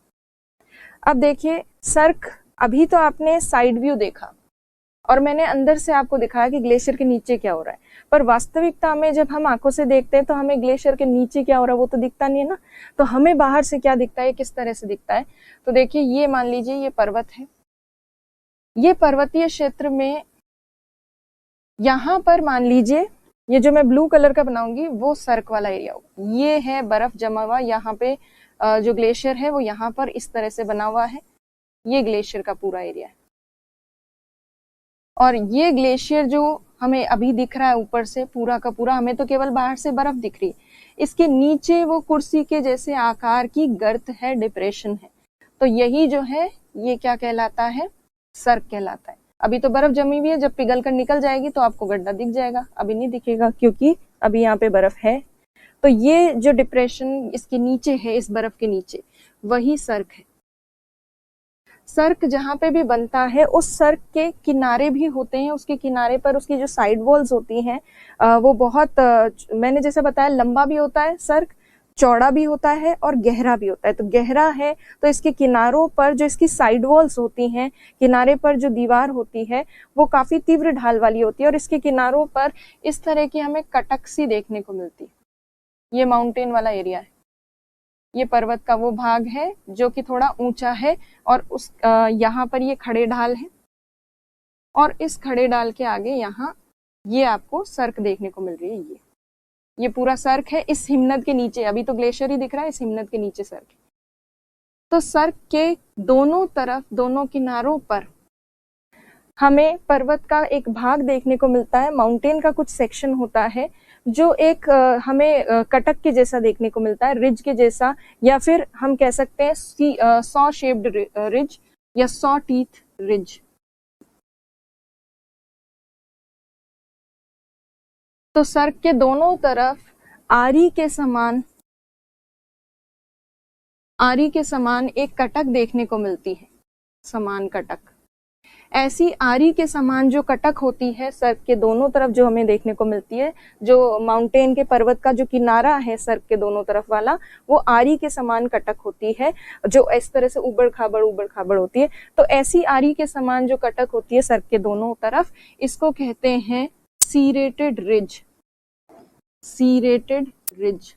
अब देखिए सर्क, अभी तो आपने साइड व्यू देखा और मैंने अंदर से आपको दिखाया कि ग्लेशियर के नीचे क्या हो रहा है, पर वास्तविकता में जब हम आंखों से देखते हैं तो हमें ग्लेशियर के नीचे क्या हो रहा है वो तो दिखता नहीं है ना। तो हमें बाहर से क्या दिखता है, किस तरह से दिखता है, तो देखिए ये मान लीजिए ये पर्वत है, ये पर्वतीय क्षेत्र में यहाँ पर मान लीजिए ये जो मैं ब्लू कलर का बनाऊंगी वो सर्क वाला एरिया होगा। ये है बर्फ जमा हुआ, यहाँ पे जो ग्लेशियर है वो यहाँ पर इस तरह से बना हुआ है, ये ग्लेशियर का पूरा एरिया है। और ये ग्लेशियर जो हमें अभी दिख रहा है ऊपर से पूरा का पूरा, हमें तो केवल बाहर से बर्फ दिख रही है, इसके नीचे वो कुर्सी के जैसे आकार की गर्त है, डिप्रेशन है। तो यही जो है ये क्या कहलाता है, सर्क कहलाता है। अभी तो बर्फ जमी हुई है, जब पिघल कर निकल जाएगी तो आपको गड्ढा दिख जाएगा, अभी नहीं दिखेगा क्योंकि अभी यहाँ पे बर्फ है। तो ये जो डिप्रेशन इसके नीचे है, इस बर्फ के नीचे, वही सर्क है। सर्क जहाँ पे भी बनता है उस सर्क के किनारे भी होते हैं, उसके किनारे पर उसकी जो साइड वॉल्स होती हैं वो बहुत मैंने जैसे बताया लंबा भी होता है सर्क, चौड़ा भी होता है और गहरा भी होता है। तो गहरा है तो इसके किनारों पर जो इसकी साइड वॉल्स होती हैं, किनारे पर जो दीवार होती है वो काफी तीव्र ढाल वाली होती है और इसके किनारों पर इस तरह की हमें कटक सी देखने को मिलती है। ये माउंटेन वाला एरिया है, ये पर्वत का वो भाग है जो कि थोड़ा ऊंचा है और उस यहाँ पर ये खड़े ढाल है और इस खड़े ढाल के आगे यहाँ ये आपको सर्क देखने को मिल रही है। ये पूरा सर्क है इस हिमनद के नीचे, अभी तो ग्लेशियर ही दिख रहा है, इस हिमनद के नीचे सर्क है। तो सर्क के दोनों तरफ, दोनों किनारों पर हमें पर्वत का एक भाग देखने को मिलता है, माउंटेन का कुछ सेक्शन होता है जो एक हमें कटक के जैसा देखने को मिलता है, रिज के जैसा, या फिर हम कह सकते हैं सॉ शेप्ड रिज या सॉ टीथ रिज। तो सर्क के दोनों तरफ आरी के समान एक कटक देखने को मिलती है, समान कटक। ऐसी आरी के समान जो कटक होती है सर्क के दोनों तरफ जो हमें देखने को मिलती है, जो माउंटेन के पर्वत का जो किनारा है सर्क के दोनों तरफ वाला, वो आरी के समान कटक होती है जो इस तरह से उबड़ खाबड़ होती है। तो ऐसी आरी के समान जो कटक होती है सर्क के दोनों तरफ, इसको कहते हैं सीरेटेड रिज। सीरेटेड रिज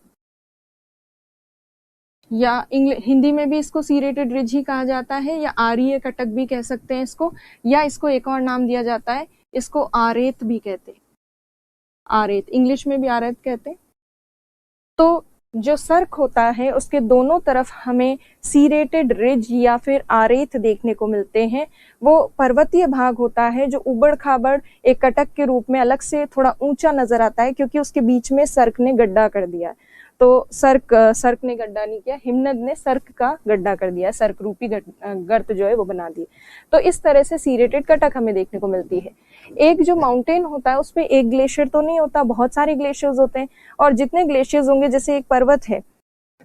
या हिंदी में भी इसको सीरेटेड रिज ही कहा जाता है, या आरीय कटक भी कह सकते हैं इसको, या इसको एक और नाम दिया जाता है, इसको आरेत भी कहते हैं। आरेत, इंग्लिश में भी आरेत कहते हैं। तो जो सर्क होता है उसके दोनों तरफ हमें सीरेटेड रिज या फिर आरेत देखने को मिलते हैं। वो पर्वतीय भाग होता है जो उबड़ खाबड़ एक कटक के रूप में अलग से थोड़ा ऊंचा नजर आता है क्योंकि उसके बीच में सर्क ने गड्ढा कर दिया है। तो सर्क ने गड्ढा नहीं किया, हिमनद ने सर्क का गड्ढा कर दिया, सर्क रूपी गर्त जो है वो बना दिए। तो इस तरह से सीरेटेड कटक हमें देखने को मिलती है। एक जो माउंटेन होता है उसपे एक ग्लेशियर तो नहीं होता, बहुत सारे ग्लेशियर्स होते हैं, और जितने ग्लेशियर्स होंगे, जैसे एक पर्वत है,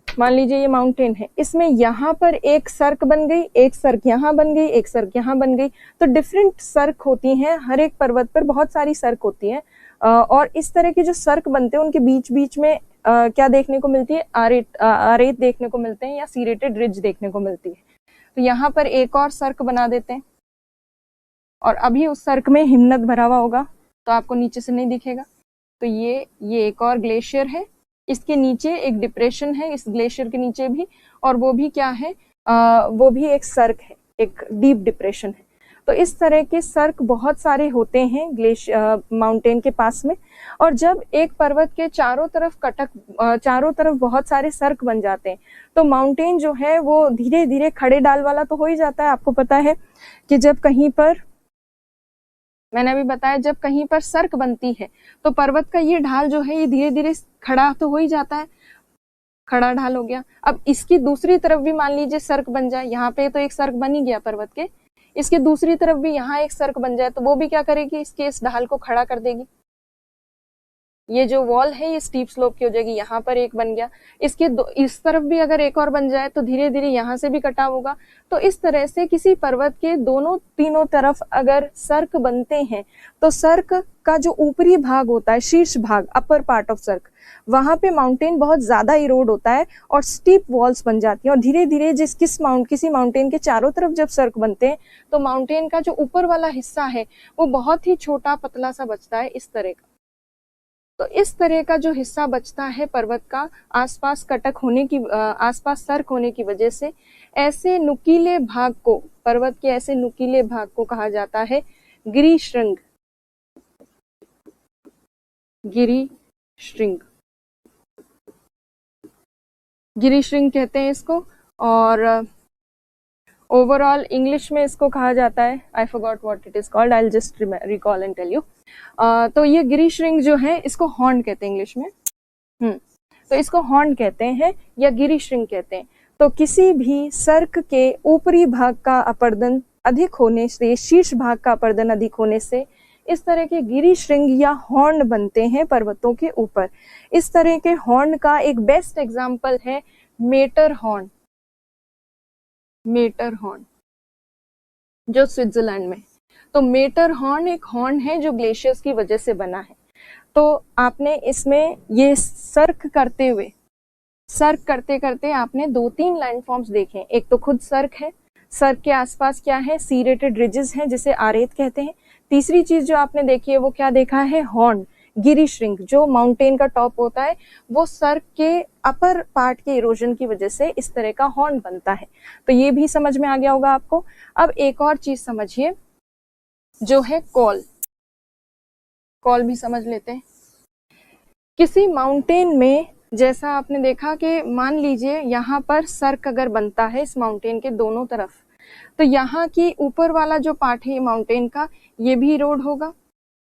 मान लीजिए ये माउंटेन है, इसमें यहाँ पर एक सर्क बन गई, एक सर्क यहाँ बन गई, एक सर्क यहाँ बन गई। तो डिफरेंट सर्क होती हैं, हर एक पर्वत पर बहुत सारी सर्क होती हैं, और इस तरह के जो सर्क बनते हैं उनके बीच बीच में क्या देखने को मिलती है, आरेत देखने को मिलते हैं या सीरेटेड रिज देखने को मिलती है। तो यहाँ पर एक और सर्क बना देते हैं और अभी उस सर्क में हिमनद भरा हुआ होगा तो आपको नीचे से नहीं दिखेगा। तो ये एक और ग्लेशियर है, इसके नीचे एक डिप्रेशन है, इस ग्लेशियर के नीचे भी, और वो भी क्या है, वो भी एक सर्क है, एक डीप डिप्रेशन है। तो इस तरह के सर्क बहुत सारे होते हैं माउंटेन के पास में। और जब एक पर्वत के चारों तरफ बहुत सारे सर्क बन जाते हैं तो माउंटेन जो है वो धीरे धीरे खड़े ढाल वाला तो हो ही जाता है। आपको पता है कि जब कहीं पर, मैंने अभी बताया, जब कहीं पर सर्क बनती है तो पर्वत का ये ढाल जो है ये धीरे धीरे खड़ा तो हो ही जाता है, खड़ा ढाल हो गया। अब इसकी दूसरी तरफ भी मान लीजिए सर्क बन जाए, यहाँ पे तो एक सर्क बन ही गया पर्वत के, इसके दूसरी तरफ भी यहाँ एक सर्क बन जाए तो वो भी क्या करेगी, इसके इस ढाल को खड़ा कर देगी। ये जो वॉल है ये स्टीप स्लोप की हो जाएगी, यहाँ पर एक बन गया, इसके इस तरफ भी अगर एक और बन जाए तो धीरे धीरे यहाँ से भी कटाव होगा। तो इस तरह से किसी पर्वत के दोनों तीनों तरफ अगर सर्क बनते हैं तो सर्क का जो ऊपरी भाग होता है, शीर्ष भाग, अपर पार्ट ऑफ सर्क, वहां पे माउंटेन बहुत ज्यादा इरोड होता है और स्टीप वॉल्स बन जाती हैं। और धीरे धीरे किसी माउंटेन के चारों तरफ जब सर्क बनते हैं तो माउंटेन का जो ऊपर वाला हिस्सा है वो बहुत ही छोटा पतला सा बचता है, इस तरह का। तो इस तरह का जो हिस्सा बचता है पर्वत का आसपास कटक होने की आसपास सर्क होने की वजह से, ऐसे नुकीले भाग को, पर्वत के ऐसे नुकीले भाग को कहा जाता है गिरिशृंग। गिरिशृंग, गिरिशृंग कहते हैं इसको। और ओवरऑल इंग्लिश में इसको कहा जाता है, I forgot what it is called, I will just recall and tell you. तो ये गिरिशृंग जो है इसको हॉर्न कहते हैं इंग्लिश में। तो इसको हॉर्न कहते हैं या गिरिशृंग कहते हैं। तो किसी भी सर्क के ऊपरी भाग का अपर्दन अधिक होने से, शीर्ष भाग का अपर्दन अधिक होने से इस तरह के गिरिशृंग या हॉर्न बनते हैं पर्वतों के ऊपर। इस तरह के हॉर्न का एक बेस्ट एग्जाम्पल है मेटर हॉर्न। मेटर हॉर्न जो स्विट्जरलैंड में। तो मेटर हॉर्न एक हॉर्न है जो ग्लेशियर्स की वजह से बना है। तो आपने इसमें ये सर्क करते करते आपने 2-3 लैंडफॉर्म्स देखे। एक तो खुद सर्क है, सर्क के आसपास क्या है, सीरेटेड रिजेस हैं जिसे आरेत कहते हैं। तीसरी चीज जो आपने देखी है वो क्या देखा है, हॉर्न, गिरिशृंग। जो माउंटेन का टॉप होता है वो सर्क के अपर पार्ट के इरोजन की वजह से इस तरह का हॉर्न बनता है। तो ये भी समझ में आ गया होगा आपको। अब एक और चीज समझिए जो है कॉल। कॉल भी समझ लेते हैं। किसी माउंटेन में जैसा आपने देखा कि मान लीजिए यहाँ पर सर्क अगर बनता है इस माउंटेन के दोनों तरफ, तो यहाँ की ऊपर वाला जो पार्ट है माउंटेन का ये भी इरोड होगा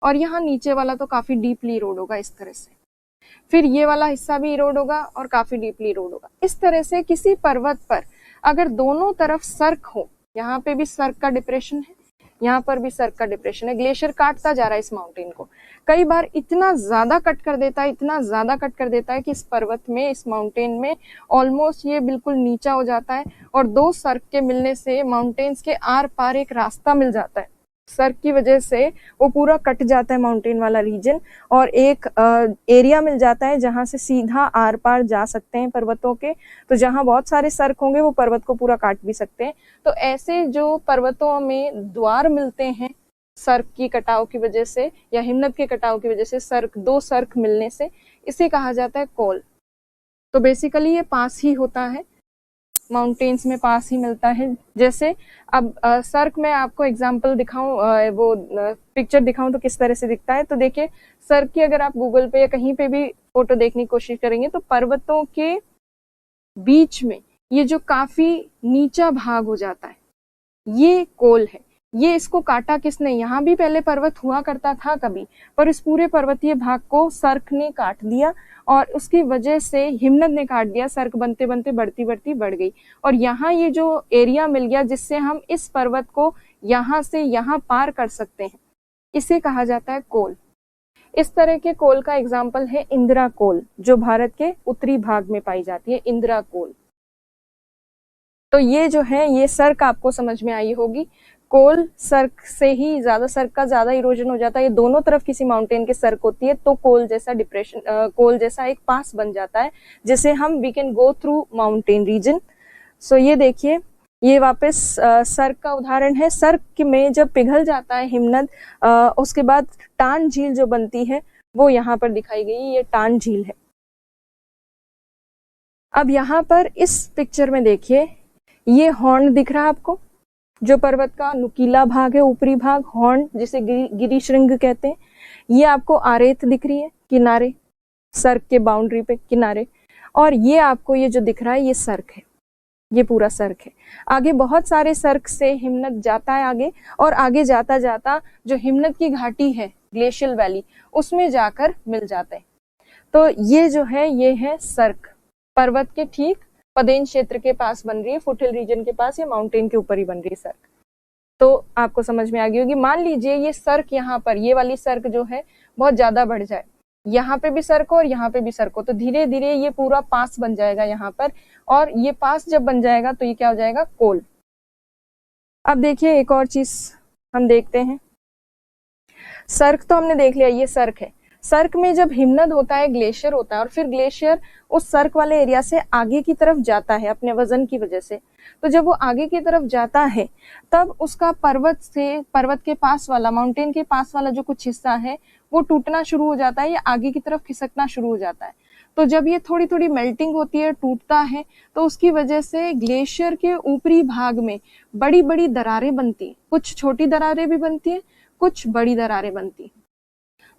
और यहाँ नीचे वाला तो काफी डीपली इरोड होगा इस तरह से। फिर ये वाला हिस्सा भी इरोड होगा और काफी डीपली इरोड होगा। इस तरह से किसी पर्वत पर अगर दोनों तरफ सर्क हो, यहाँ पे भी सर्क का डिप्रेशन है, यहाँ पर भी सर्क का डिप्रेशन है, ग्लेशियर काटता जा रहा है इस माउंटेन को। कई बार इतना ज्यादा कट कर देता है, इतना ज्यादा कट कर देता है कि इस पर्वत में, इस माउंटेन में ऑलमोस्ट ये बिल्कुल नीचा हो जाता है और 2 सर्क के मिलने से माउंटेन्स के आर पार एक रास्ता मिल जाता है। सर्क की वजह से वो पूरा कट जाता है माउंटेन वाला रीजन और एक एरिया मिल जाता है जहां से सीधा आर पार जा सकते हैं पर्वतों के। तो जहां बहुत सारे सर्क होंगे वो पर्वत को पूरा काट भी सकते हैं। तो ऐसे जो पर्वतों में द्वार मिलते हैं सर्क की कटाव की वजह से या हिमनद के कटाव की वजह से, सर्क, 2 सर्क मिलने से, इसे कहा जाता है कॉल। तो बेसिकली ये पास ही होता है, माउंटेन्स में पास ही मिलता है। जैसे अब सर्क में आपको एग्जांपल दिखाऊं, वो पिक्चर दिखाऊं तो किस तरह से दिखता है। तो देखिए सर्क की अगर आप गूगल पे या कहीं पे भी फोटो देखने की कोशिश करेंगे तो पर्वतों के बीच में ये जो काफी नीचा भाग हो जाता है ये कोल है। ये इसको काटा किसने, यहाँ भी पहले पर्वत हुआ करता था कभी, पर इस पूरे पर्वतीय भाग को सर्क ने काट दिया और उसकी वजह से हिमनद ने काट दिया। सर्क बनते बनते बढ़ती बढ़ गई और यहाँ ये जो एरिया मिल गया जिससे हम इस पर्वत को यहाँ से यहाँ पार कर सकते हैं, इसे कहा जाता है कोल। इस तरह के कोल का एग्जाम्पल है इंदिरा कोल जो भारत के उत्तरी भाग में पाई जाती है, इंदिरा कोल। तो ये जो है ये सर्क आपको समझ में आई होगी। कोल सर्क से ही ज्यादा, सर्क का ज्यादा इरोजन हो जाता है, ये दोनों तरफ किसी माउंटेन के सर्क होती है तो कोल जैसा डिप्रेशन, कोल जैसा एक पास बन जाता है जिसे हम we can go through mountain region. So ये देखिए ये वापस सर्क का उदाहरण है। सर्क में जब पिघल जाता है हिमनद उसके बाद टान झील जो बनती है वो यहाँ पर दिखाई गई, ये टान झील है। अब यहाँ पर इस पिक्चर में देखिए ये हॉर्न दिख रहा है आपको, जो पर्वत का नुकीला भाग है, ऊपरी भाग, हॉर्न जिसे गिरिशृंग कहते हैं। ये आपको आरेत दिख रही है किनारे, सर्क के बाउंड्री पे किनारे, और ये आपको ये जो दिख रहा है ये सर्क है, ये पूरा सर्क है। आगे बहुत सारे सर्क से हिमनद जाता है आगे, और आगे जाता जाता जो हिमनद की घाटी है ग्लेशियल वैली उसमें जाकर मिल जाता है। तो ये जो है ये है सर्क, पर्वत के ठीक पदेन क्षेत्र के पास बन रही है, फुटहिल रीजन के पास या माउंटेन के ऊपर ही बन रही है सर्क। तो आपको समझ में आ गई होगी। मान लीजिए ये सर्क यहाँ पर, ये वाली सर्क जो है बहुत ज्यादा बढ़ जाए, यहाँ पे भी सर्क हो और यहाँ पे भी सर्क हो, तो धीरे धीरे ये पूरा पास बन जाएगा यहाँ पर, और ये पास जब बन जाएगा तो ये क्या हो जाएगा, कोल। अब देखिए एक और चीज हम देखते हैं। सर्क तो हमने देख लिया, ये सर्क है। सर्क में जब हिमनद होता है, ग्लेशियर होता है, और फिर ग्लेशियर उस सर्क वाले एरिया से आगे की तरफ जाता है अपने वजन की वजह से, तो जब वो आगे की तरफ जाता है तब उसका पर्वत के पास वाला, माउंटेन के पास वाला जो कुछ हिस्सा है वो टूटना शुरू हो जाता है या आगे की तरफ खिसकना शुरू हो जाता है। तो जब ये थोड़ी थोड़ी मेल्टिंग होती है, टूटता है, तो उसकी वजह से ग्लेशियर के ऊपरी भाग में बड़ी बड़ी दरारें बनती हैं। कुछ छोटी दरारें भी बनती हैं, कुछ बड़ी दरारें बनती हैं।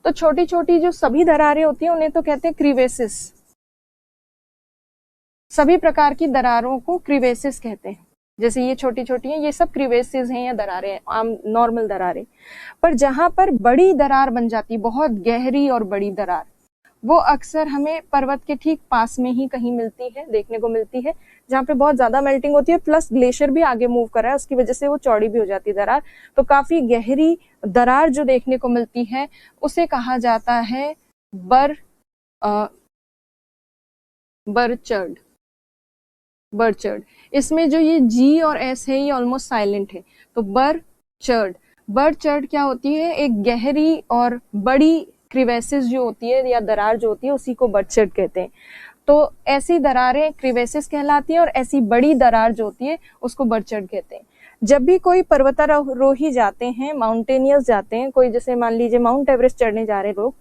तो छोटी छोटी जो सभी दरारें होती हैं उन्हें तो कहते हैं क्रीवेसिस। सभी प्रकार की दरारों को क्रीवेसिस कहते हैं। जैसे ये छोटी छोटी हैं, ये सब क्रीवेसिस हैं या दरारें हैं, आम नॉर्मल दरारें। पर जहां पर बड़ी दरार बन जाती, बहुत गहरी और बड़ी दरार, वो अक्सर हमें पर्वत के ठीक पास में ही कहीं मिलती है, देखने को मिलती है, जहाँ पे बहुत ज्यादा मेल्टिंग होती है, प्लस ग्लेशियर भी आगे मूव कर रहा है, उसकी वजह से वो चौड़ी भी हो जाती है दरार। तो काफी गहरी दरार जो देखने को मिलती है उसे कहा जाता है बरचर्ड। इसमें जो ये जी और एस है ये ऑलमोस्ट साइलेंट है, तो बरचर्ड क्या होती है? एक गहरी और बड़ी क्रिवेसिस जो होती है या दरार जो होती है उसी को बरचर्ड कहते हैं। तो ऐसी दरारें क्रिवेसिस कहलाती है और ऐसी बड़ी दरार जो होती है उसको बरचर्ड कहते हैं। जब भी कोई पर्वतारोही जाते हैं, माउंटेनियर्स जाते हैं, कोई जैसे मान लीजिए माउंट एवरेस्ट चढ़ने जा रहे लोग,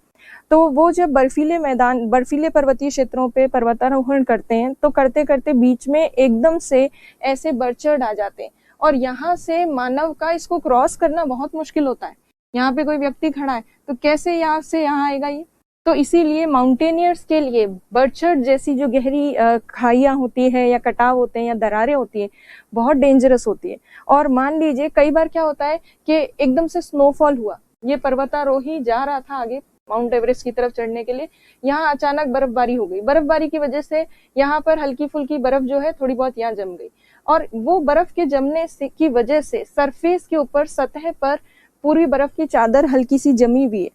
तो वो जब बर्फीले पर्वतीय क्षेत्रों पे पर्वतारोहण करते हैं तो करते करते बीच में एकदम से ऐसे बरचर्ड आ जाते हैं और यहाँ से मानव का इसको क्रॉस करना बहुत मुश्किल होता है। यहाँ पे कोई व्यक्ति खड़ा है तो कैसे यहाँ से यहाँ आएगा ये? तो इसीलिए माउंटेनियर्स के लिए बरचर्ड जैसी जो गहरी खाइयाँ होती है या कटाव होते हैं या दरारें होती है बहुत डेंजरस होती है। और मान लीजिए कई बार क्या होता है कि एकदम से स्नोफॉल हुआ, ये पर्वतारोही जा रहा था आगे माउंट एवरेस्ट की तरफ चढ़ने के लिए, यहाँ अचानक बर्फबारी हो गई। बर्फबारी की वजह से यहाँ पर हल्की फुल्की बर्फ जो है थोड़ी बहुत यहाँ जम गई और वो बर्फ के जमने से की वजह से सरफेस के ऊपर, सतह पर पूरी बर्फ की चादर हल्की सी जमी हुई है,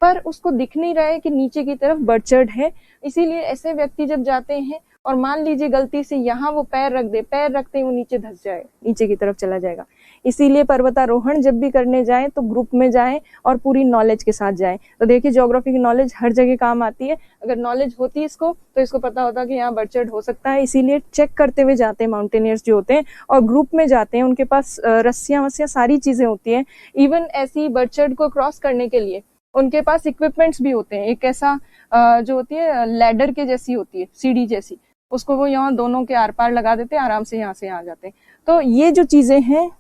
पर उसको दिख नहीं रहा है कि नीचे की तरफ बरचर्ड है। इसीलिए ऐसे व्यक्ति जब जाते हैं और मान लीजिए गलती से यहाँ वो पैर रख दे, पैर रखते ही वो नीचे धंस जाएगा, नीचे की तरफ चला जाएगा। इसीलिए पर्वतारोहण जब भी करने जाएं तो ग्रुप में जाएं और पूरी नॉलेज के साथ जाएं। तो देखिए ज्योग्राफी की नॉलेज हर जगह काम आती है। अगर नॉलेज होती है इसको तो इसको पता होता कि यहाँ बरचर्ड हो सकता है। इसीलिए चेक करते हुए जाते हैं माउंटेनियर्स जो होते हैं और ग्रुप में जाते हैं, उनके पास रस्सियां वस्सियां सारी चीजें होती हैं। इवन ऐसी बरचर्ड को क्रॉस करने के लिए उनके पास इक्विपमेंट्स भी होते हैं। एक ऐसा जो होती है लैडर के जैसी होती है, सीढ़ी जैसी, उसको वो यहाँ दोनों के आर पार लगा देते हैं, आराम से यहाँ से आ जाते हैं। तो ये जो चीजें हैं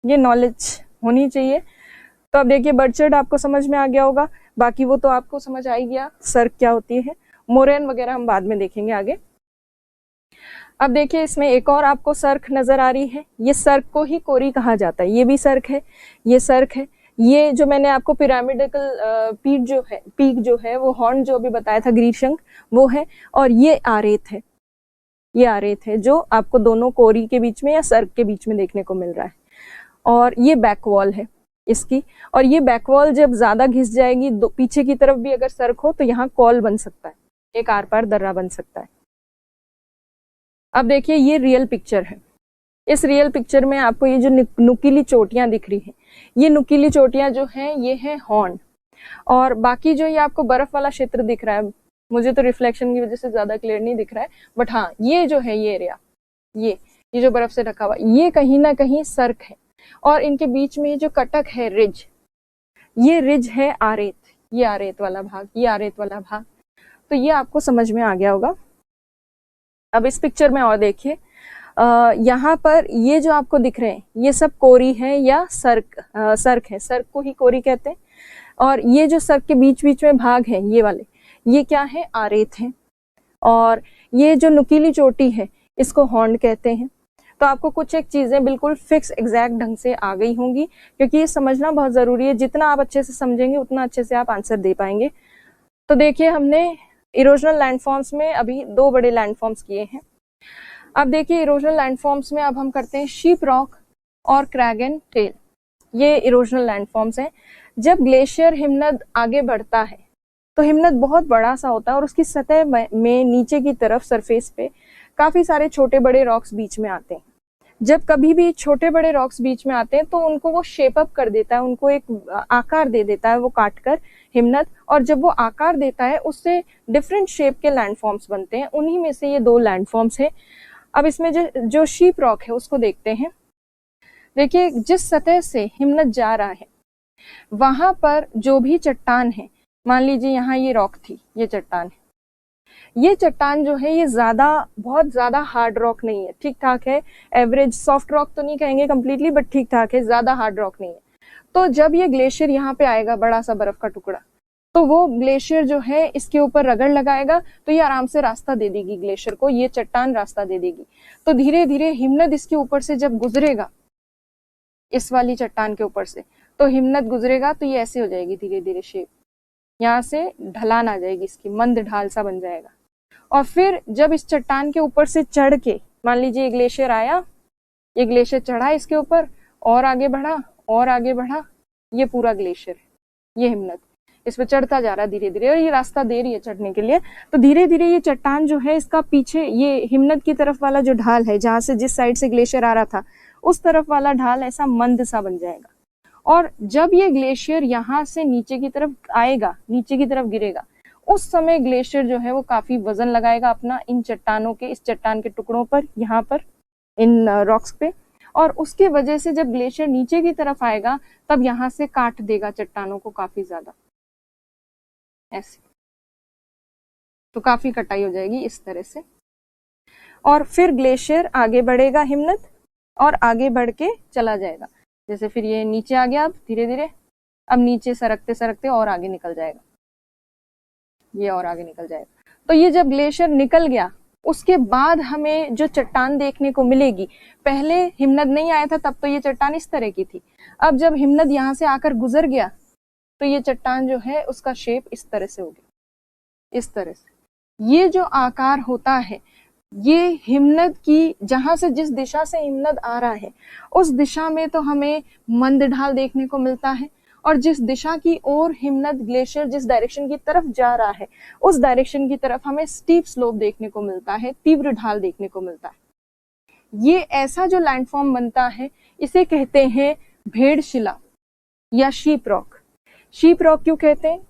ये नॉलेज होनी चाहिए। तो अब देखिए बरचर्ड आपको समझ में आ गया होगा, बाकी वो तो आपको समझ आ ही गया सर्क क्या होती है। मोरेन वगैरह हम बाद में देखेंगे आगे। अब देखिए इसमें एक और आपको सर्क नजर आ रही है, ये सर्क को ही कोरी कहा जाता है। ये भी सर्क है, ये सर्क है। ये जो मैंने आपको पिरामिडिकल पीक जो है वो हॉर्न जो अभी बताया था, ग्रीशंक, वो है। और ये आरेत है, ये आरेत है जो आपको दोनों कोरी के बीच में या सर्क के बीच में देखने को मिल रहा है। और ये बैकवॉल है इसकी, और ये बैकवॉल जब ज्यादा घिस जाएगी पीछे की तरफ भी अगर सर्क हो तो यहाँ कॉल बन सकता है, एक आर पार दर्रा बन सकता है। अब देखिए ये रियल पिक्चर है। इस रियल पिक्चर में आपको ये जो नुकीली चोटियां दिख रही हैं, ये नुकीली चोटियां जो हैं ये है हॉर्न। और बाकी जो ये आपको बर्फ वाला क्षेत्र दिख रहा है, मुझे तो रिफ्लेक्शन की वजह से ज्यादा क्लियर नहीं दिख रहा है, बट हाँ ये जो है ये एरिया, ये जो बर्फ से ढका हुआ, ये कहीं ना कहीं सर्क है। और इनके बीच में जो कटक है रिज, ये रिज है आरेत, ये आरेत वाला भाग, ये आरेत वाला भाग। तो ये आपको समझ में आ गया होगा। अब इस पिक्चर में और देखिए, यहाँ पर ये जो आपको दिख रहे हैं ये सब कोरी है या सर्क है, सर्क को ही कोरी कहते हैं। और ये जो सर्क के बीच बीच में भाग है ये वाले, ये क्या है? आरेत है। और ये जो नुकीली चोटी है इसको हॉर्न कहते हैं। तो आपको कुछ एक चीजें बिल्कुल फिक्स एग्जैक्ट ढंग से आ गई होंगी, क्योंकि ये समझना बहुत जरूरी है। जितना आप अच्छे से समझेंगे उतना अच्छे से आप आंसर दे पाएंगे। तो देखिए हमने इरोजनल लैंडफॉर्म्स में अभी 2 बड़े लैंडफॉर्म्स किए हैं। अब देखिए इरोजनल लैंडफॉर्म्स में अब हम करते हैं शीप रॉक और क्रैग एंड टेल। ये इरोजनल लैंडफॉर्म्स हैं। जब ग्लेशियर हिमनद आगे बढ़ता है तो हिमनद बहुत बड़ा सा होता है और उसकी सतह में नीचे की तरफ सरफेस पे काफी सारे छोटे बड़े रॉक्स बीच में आते हैं। जब कभी भी छोटे बड़े रॉक्स बीच में आते हैं तो उनको वो शेप अप कर देता है, उनको एक आकार दे देता है वो काट कर हिमनद, और जब वो आकार देता है उससे डिफरेंट शेप के लैंडफॉर्म्स बनते हैं। उन्हीं में से ये 2 लैंडफॉर्म्स है। अब इसमें जो शीप रॉक है उसको देखते हैं। देखिए, जिस सतह से हिमनद जा रहा है वहां पर जो भी चट्टान है, मान लीजिए यहाँ ये रॉक थी, ये चट्टान है, ये चट्टान जो है ये बहुत ज्यादा हार्ड रॉक नहीं है, ठीक ठाक है, एवरेज सॉफ्ट रॉक तो नहीं कहेंगे कंप्लीटली, बट ठीक ठाक है, ज्यादा हार्ड रॉक नहीं है। तो जब ये ग्लेशियर यहाँ पे आएगा, बड़ा सा बर्फ का टुकड़ा, तो वो ग्लेशियर जो है इसके ऊपर रगड़ लगाएगा, तो ये आराम से रास्ता दे देगी ग्लेशियर को, ये चट्टान रास्ता दे देगी। तो धीरे धीरे हिमनद इसके ऊपर से जब गुजरेगा, इस वाली चट्टान के ऊपर से, तो हिमनद गुजरेगा तो ये ऐसे हो जाएगी धीरे धीरे शेप, यहाँ से ढलान आ जाएगी इसकी, मंद ढाल सा बन जाएगा। और फिर जब इस चट्टान के ऊपर से चढ़ के, मान लीजिए ग्लेशियर आया, ये ग्लेशियर चढ़ा इसके ऊपर और आगे बढ़ा और आगे बढ़ा, ये पूरा ग्लेशियर है, ये हिमनद इस पर चढ़ता जा रहा है धीरे धीरे, और ये रास्ता दे रही है चढ़ने के लिए। तो धीरे धीरे ये चट्टान जो है इसका पीछे, ये हिमनद की तरफ वाला जो ढाल है, जहां से जिस साइड से ग्लेशियर आ रहा था उस तरफ वाला ढाल ऐसा मंद सा बन जाएगा। और जब ये ग्लेशियर यहाँ से नीचे की तरफ आएगा, नीचे की तरफ गिरेगा, उस समय ग्लेशियर जो है वो काफी वजन लगाएगा अपना इन चट्टानों के, इस चट्टान के टुकड़ों पर, यहाँ पर इन रॉक्स पे, और उसके वजह से जब ग्लेशियर नीचे की तरफ आएगा तब यहाँ से काट देगा चट्टानों को काफी ज्यादा, ऐसे, तो काफी कटाई हो जाएगी इस तरह से। और फिर ग्लेशियर आगे बढ़ेगा हिमनद, और आगे बढ़ के चला जाएगा, जैसे फिर ये नीचे आ गया, अब धीरे धीरे, अब नीचे सरकते सरकते और आगे निकल जाएगा, ये और आगे निकल जाएगा। तो ये जब ग्लेशियर निकल गया उसके बाद हमें जो चट्टान देखने को मिलेगी, पहले हिमनद नहीं आया था तब तो ये चट्टान इस तरह की थी, अब जब हिमनद यहाँ से आकर गुजर गया तो ये चट्टान जो है उसका शेप इस तरह से हो गया, इस तरह से। ये जो आकार होता है ये हिमनद की, जहां से जिस दिशा से हिमनद आ रहा है उस दिशा में तो हमें मंद ढाल देखने को मिलता है, और जिस दिशा की ओर हिमनद ग्लेशियर जिस डायरेक्शन की तरफ जा रहा है उस डायरेक्शन की तरफ हमें स्टीप स्लोप देखने को मिलता है, तीव्र ढाल देखने को मिलता है। ये ऐसा जो लैंडफॉर्म बनता है इसे कहते हैं भेड़शिला या शीप रॉक। शीप रॉक क्यों कहते हैं?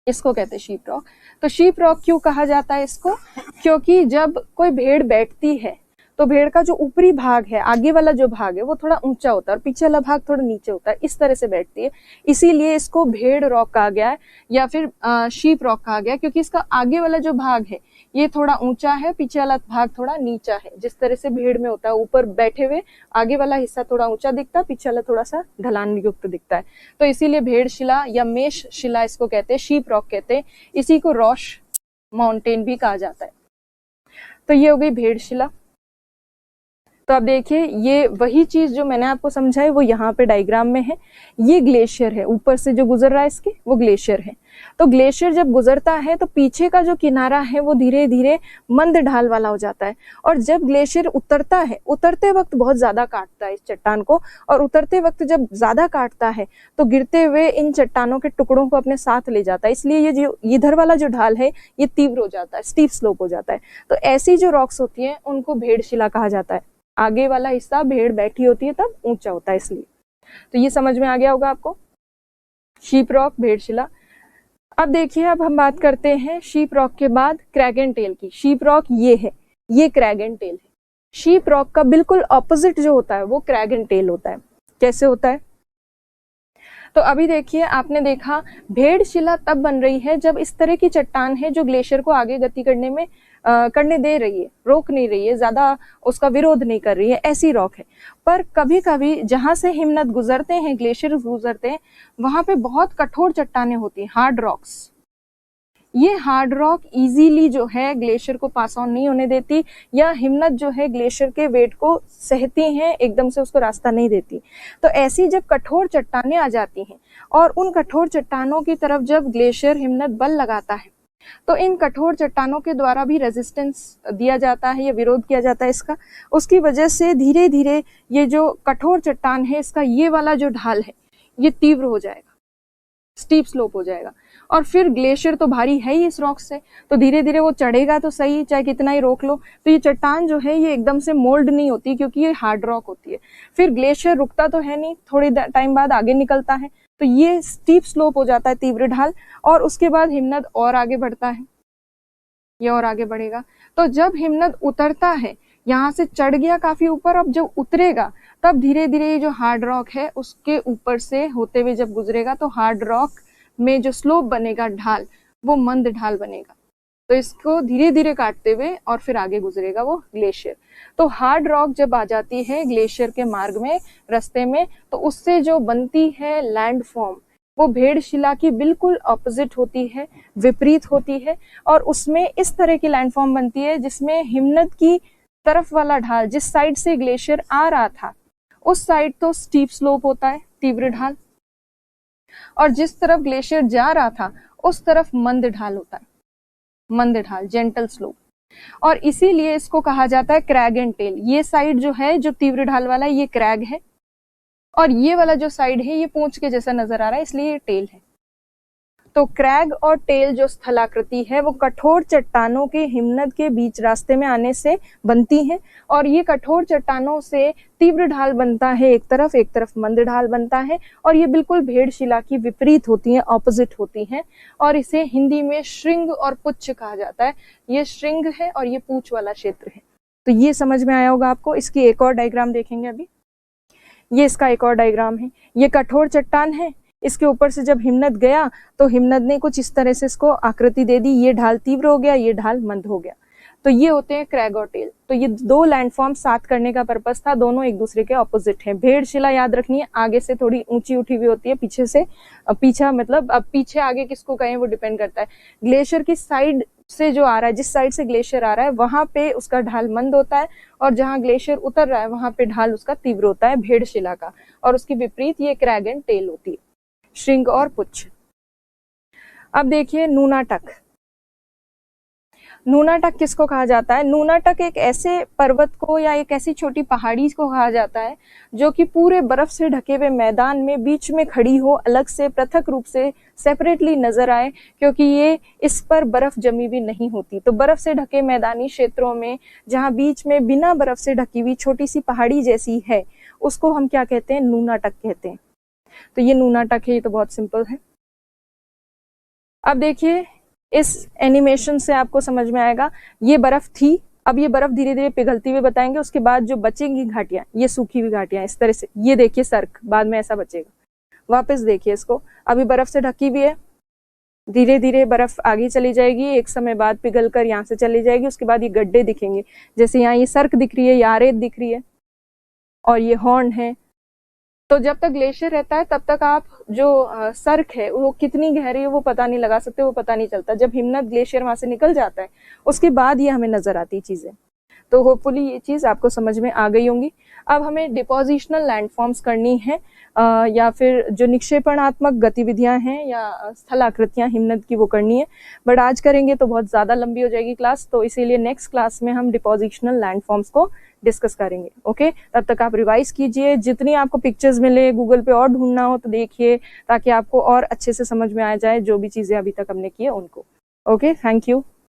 इसको कहते हैं शीप रॉक। तो शीप रॉक क्यों कहा जाता है इसको? क्योंकि जब कोई भेड़ बैठती है तो भेड़ का जो ऊपरी भाग है, आगे वाला जो भाग है वो थोड़ा ऊंचा होता है और पीछे वाला भाग थोड़ा नीचे होता है, इस तरह से बैठती है, इसीलिए इसको भेड़ रॉक कहा गया है या फिर शीप रॉक कहा गया, क्योंकि इसका आगे वाला जो भाग है ये थोड़ा ऊंचा है, पीछे वाला भाग थोड़ा नीचा है, जिस तरह से भेड़ में होता है, ऊपर बैठे हुए आगे वाला हिस्सा थोड़ा ऊंचा दिखता है, पीछे वाला थोड़ा सा ढलान युक्त दिखता है। तो इसीलिए भेड़ शिला या मेष शिला इसको कहते हैं, शीप रॉक कहते हैं, इसी को रॉश माउंटेन भी कहा जाता है। तो ये हो गई भेड़ शिला। तो अब देखिए ये वही चीज जो मैंने आपको समझाई वो यहाँ पे डायग्राम में है, ये ग्लेशियर है, ऊपर से जो गुजर रहा है इसके वो ग्लेशियर है। तो ग्लेशियर जब गुजरता है तो पीछे का जो किनारा है वो धीरे धीरे मंद ढाल वाला हो जाता है, और जब ग्लेशियर उतरता है, उतरते वक्त बहुत ज्यादा काटता है इस चट्टान को, और उतरते वक्त जब ज्यादा काटता है तो गिरते हुए इन चट्टानों के टुकड़ों को अपने साथ ले जाता है, इसलिए ये जो इधर वाला जो ढाल है ये तीव्र हो जाता है, स्टीप स्लोप हो जाता है। तो ऐसी जो रॉक्स होती है उनको भेड़शिला कहा जाता है, आगे वाला हिस्सा भेड़ बैठी होती है तब ऊंचा होता है इसलिए। तो ये समझ में आ गया होगा आपको, शीप रॉक, भेड़शिला। अब देखिए, अब हम बात करते हैं शीप रॉक के बाद क्रैगन टेल की। शीप रॉक ये है, ये क्रैगन टेल है। शीप रॉक का बिल्कुल ऑपोजिट जो होता है वो क्रैगन टेल होता है। कैसे होता है? तो अभी देखिए, आपने देखा भेड़शिला तब बन रही है जब इस तरह की चट्टान है जो ग्लेशियर को आगे गति करने दे रही है, रोक नहीं रही है, ज्यादा उसका विरोध नहीं कर रही है, ऐसी रॉक है। पर कभी कभी जहां से हिमनद गुजरते हैं, ग्लेशियर गुजरते हैं, वहां पे बहुत कठोर चट्टानें होती हैं, हार्ड रॉक्स। ये हार्ड रॉक इजीली जो है ग्लेशियर को पास ऑन नहीं होने देती, या हिमनद जो है ग्लेशियर के वेट को सहती हैं, एकदम से उसको रास्ता नहीं देती। तो ऐसी जब कठोर चट्टानें आ जाती हैं और उन कठोर चट्टानों की तरफ जब ग्लेशियर हिमनद बल लगाता है तो इन कठोर चट्टानों के द्वारा भी रेजिस्टेंस दिया जाता है या विरोध किया जाता है इसका। उसकी वजह से धीरे धीरे ये जो कठोर चट्टान है इसका ये वाला जो ढाल है ये तीव्र हो जाएगा, स्टीप स्लोप हो जाएगा, और फिर ग्लेशियर तो भारी है ही इस रॉक से, तो धीरे धीरे वो चढ़ेगा तो सही, चाहे कितना ही रोक लो। तो ये चट्टान जो है ये एकदम से मोल्ड नहीं होती क्योंकि ये हार्ड रॉक होती है। फिर ग्लेशियर रुकता तो है नहीं, थोड़ी टाइम बाद आगे निकलता है, तो ये स्टीप स्लोप हो जाता है, तीव्र ढाल, और उसके बाद हिमनद और आगे बढ़ता है, ये और आगे बढ़ेगा। तो जब हिमनद उतरता है, यहाँ से चढ़ गया काफी ऊपर, अब जब उतरेगा तब धीरे धीरे जो हार्ड रॉक है उसके ऊपर से होते हुए जब गुजरेगा तो हार्ड रॉक में जो स्लोप बनेगा, ढाल, वो मंद ढाल बनेगा। तो इसको धीरे धीरे काटते हुए और फिर आगे गुजरेगा वो ग्लेशियर। तो हार्ड रॉक जब आ जाती है ग्लेशियर के मार्ग में, रास्ते में, तो उससे जो बनती है लैंडफॉर्म, वो भेड़शिला की बिल्कुल ऑपोजिट होती है, विपरीत होती है, और उसमें इस तरह की लैंडफॉर्म बनती है जिसमें हिमनद की तरफ वाला ढाल, जिस साइड से ग्लेशियर आ रहा था उस साइड तो स्टीप स्लोप होता है, तीव्र ढाल, और जिस तरफ ग्लेशियर जा रहा था उस तरफ मंद ढाल होता है, मंद ढाल, जेंटल स्लोप। और इसीलिए इसको कहा जाता है क्रैग एंड टेल। ये साइड जो है, जो तीव्र ढाल वाला है, ये क्रैग है, और ये वाला जो साइड है ये पूंछ के जैसा नजर आ रहा है, इसलिए ये टेल है। तो क्रैग और टेल जो स्थलाकृति है वो कठोर चट्टानों के हिमनद के बीच रास्ते में आने से बनती है, और ये कठोर चट्टानों से तीव्र ढाल बनता है एक तरफ मंद ढाल बनता है, और ये बिल्कुल भेड़शिला की विपरीत होती हैं, ऑपोजिट होती हैं, और इसे हिंदी में श्रृंग और पुच्छ कहा जाता है। ये श्रृंग है और ये पूंछ वाला क्षेत्र है। तो ये समझ में आया होगा आपको। इसकी एक और डायग्राम देखेंगे अभी। ये इसका एक और डायग्राम है। ये कठोर चट्टान है, इसके ऊपर से जब हिमनद गया तो हिमनद ने कुछ इस तरह से इसको आकृति दे दी, ये ढाल तीव्र हो गया, ये ढाल मंद हो गया। तो ये होते हैं क्रैग और टेल। तो ये दो लैंडफॉर्म साथ करने का पर्पस था, दोनों एक दूसरे के ऑपोजिट हैं। भेड़शिला याद रखनी है, आगे से थोड़ी ऊंची उठी हुई होती है, पीछे से पीछा, मतलब अब पीछे आगे किसको कहें वो डिपेंड करता है। ग्लेशियर की साइड से जो आ रहा है, जिस साइड से ग्लेशियर आ रहा है वहां पे उसका ढाल मंद होता है, और जहां ग्लेशियर उतर रहा है वहां पे ढाल उसका तीव्र होता है, भेड़शिला का। और उसकी विपरीत ये क्रैग एंड टेल होती है, श्रृंग और पुच्छ। अब देखिए नूनाटक। नूनाटक किसको कहा जाता है? नूनाटक एक ऐसे पर्वत को या एक ऐसी छोटी पहाड़ी को कहा जाता है जो कि पूरे बर्फ से ढके हुए मैदान में बीच में खड़ी हो, अलग से पृथक रूप से सेपरेटली नजर आए, क्योंकि ये इस पर बर्फ जमी भी नहीं होती। तो बर्फ से ढके मैदानी क्षेत्रों में जहां बीच में बिना बर्फ से ढकी हुई छोटी सी पहाड़ी जैसी है, उसको हम क्या कहते हैं? नूनाटक कहते हैं। तो ये नूनाटक है, ये तो बहुत सिंपल है। अब देखिए इस एनिमेशन से आपको समझ में आएगा, ये बर्फ थी, अब ये बर्फ धीरे धीरे पिघलती हुई बताएंगे, उसके बाद जो बचेंगी घाटियां, ये सूखी हुई घाटियां इस तरह से, ये देखिए सर्क, बाद में ऐसा बचेगा। वापस देखिए इसको, अभी बर्फ से ढकी हुई है, धीरे धीरे बर्फ आगे चली जाएगी, एक समय बाद पिघल कर यहाँ से चली जाएगी, उसके बाद ये गड्ढे दिखेंगे, जैसे यहाँ ये सर्क दिख रही है, यारेत दिख रही है, और ये हॉर्न है। तो जब तक ग्लेशियर रहता है तब तक आप जो सर्क है वो कितनी गहरी है वो पता नहीं लगा सकते, वो पता नहीं चलता। जब हिमनद ग्लेशियर वहां से निकल जाता है उसके बाद ये हमें नजर आती चीजें। तो होपफुली ये चीज आपको समझ में आ गई होंगी। अब हमें डिपोजिशनल लैंडफॉर्म्स करनी है, या फिर जो निक्षेपणात्मक गतिविधियां हैं या स्थलाकृतियां हिमनद की वो करनी है, बट आज करेंगे तो बहुत ज्यादा लंबी हो जाएगी क्लास, तो इसीलिए नेक्स्ट क्लास में हम डिपोजिशनल लैंडफॉर्म्स को डिस्कस करेंगे। ओके, तब तक आप रिवाइज कीजिए, जितनी आपको पिक्चर्स मिले गूगल पे और ढूंढना हो तो देखिए, ताकि आपको और अच्छे से समझ में आ जाए जो भी चीजें अभी तक हमने की है उनको। Okay, thank you.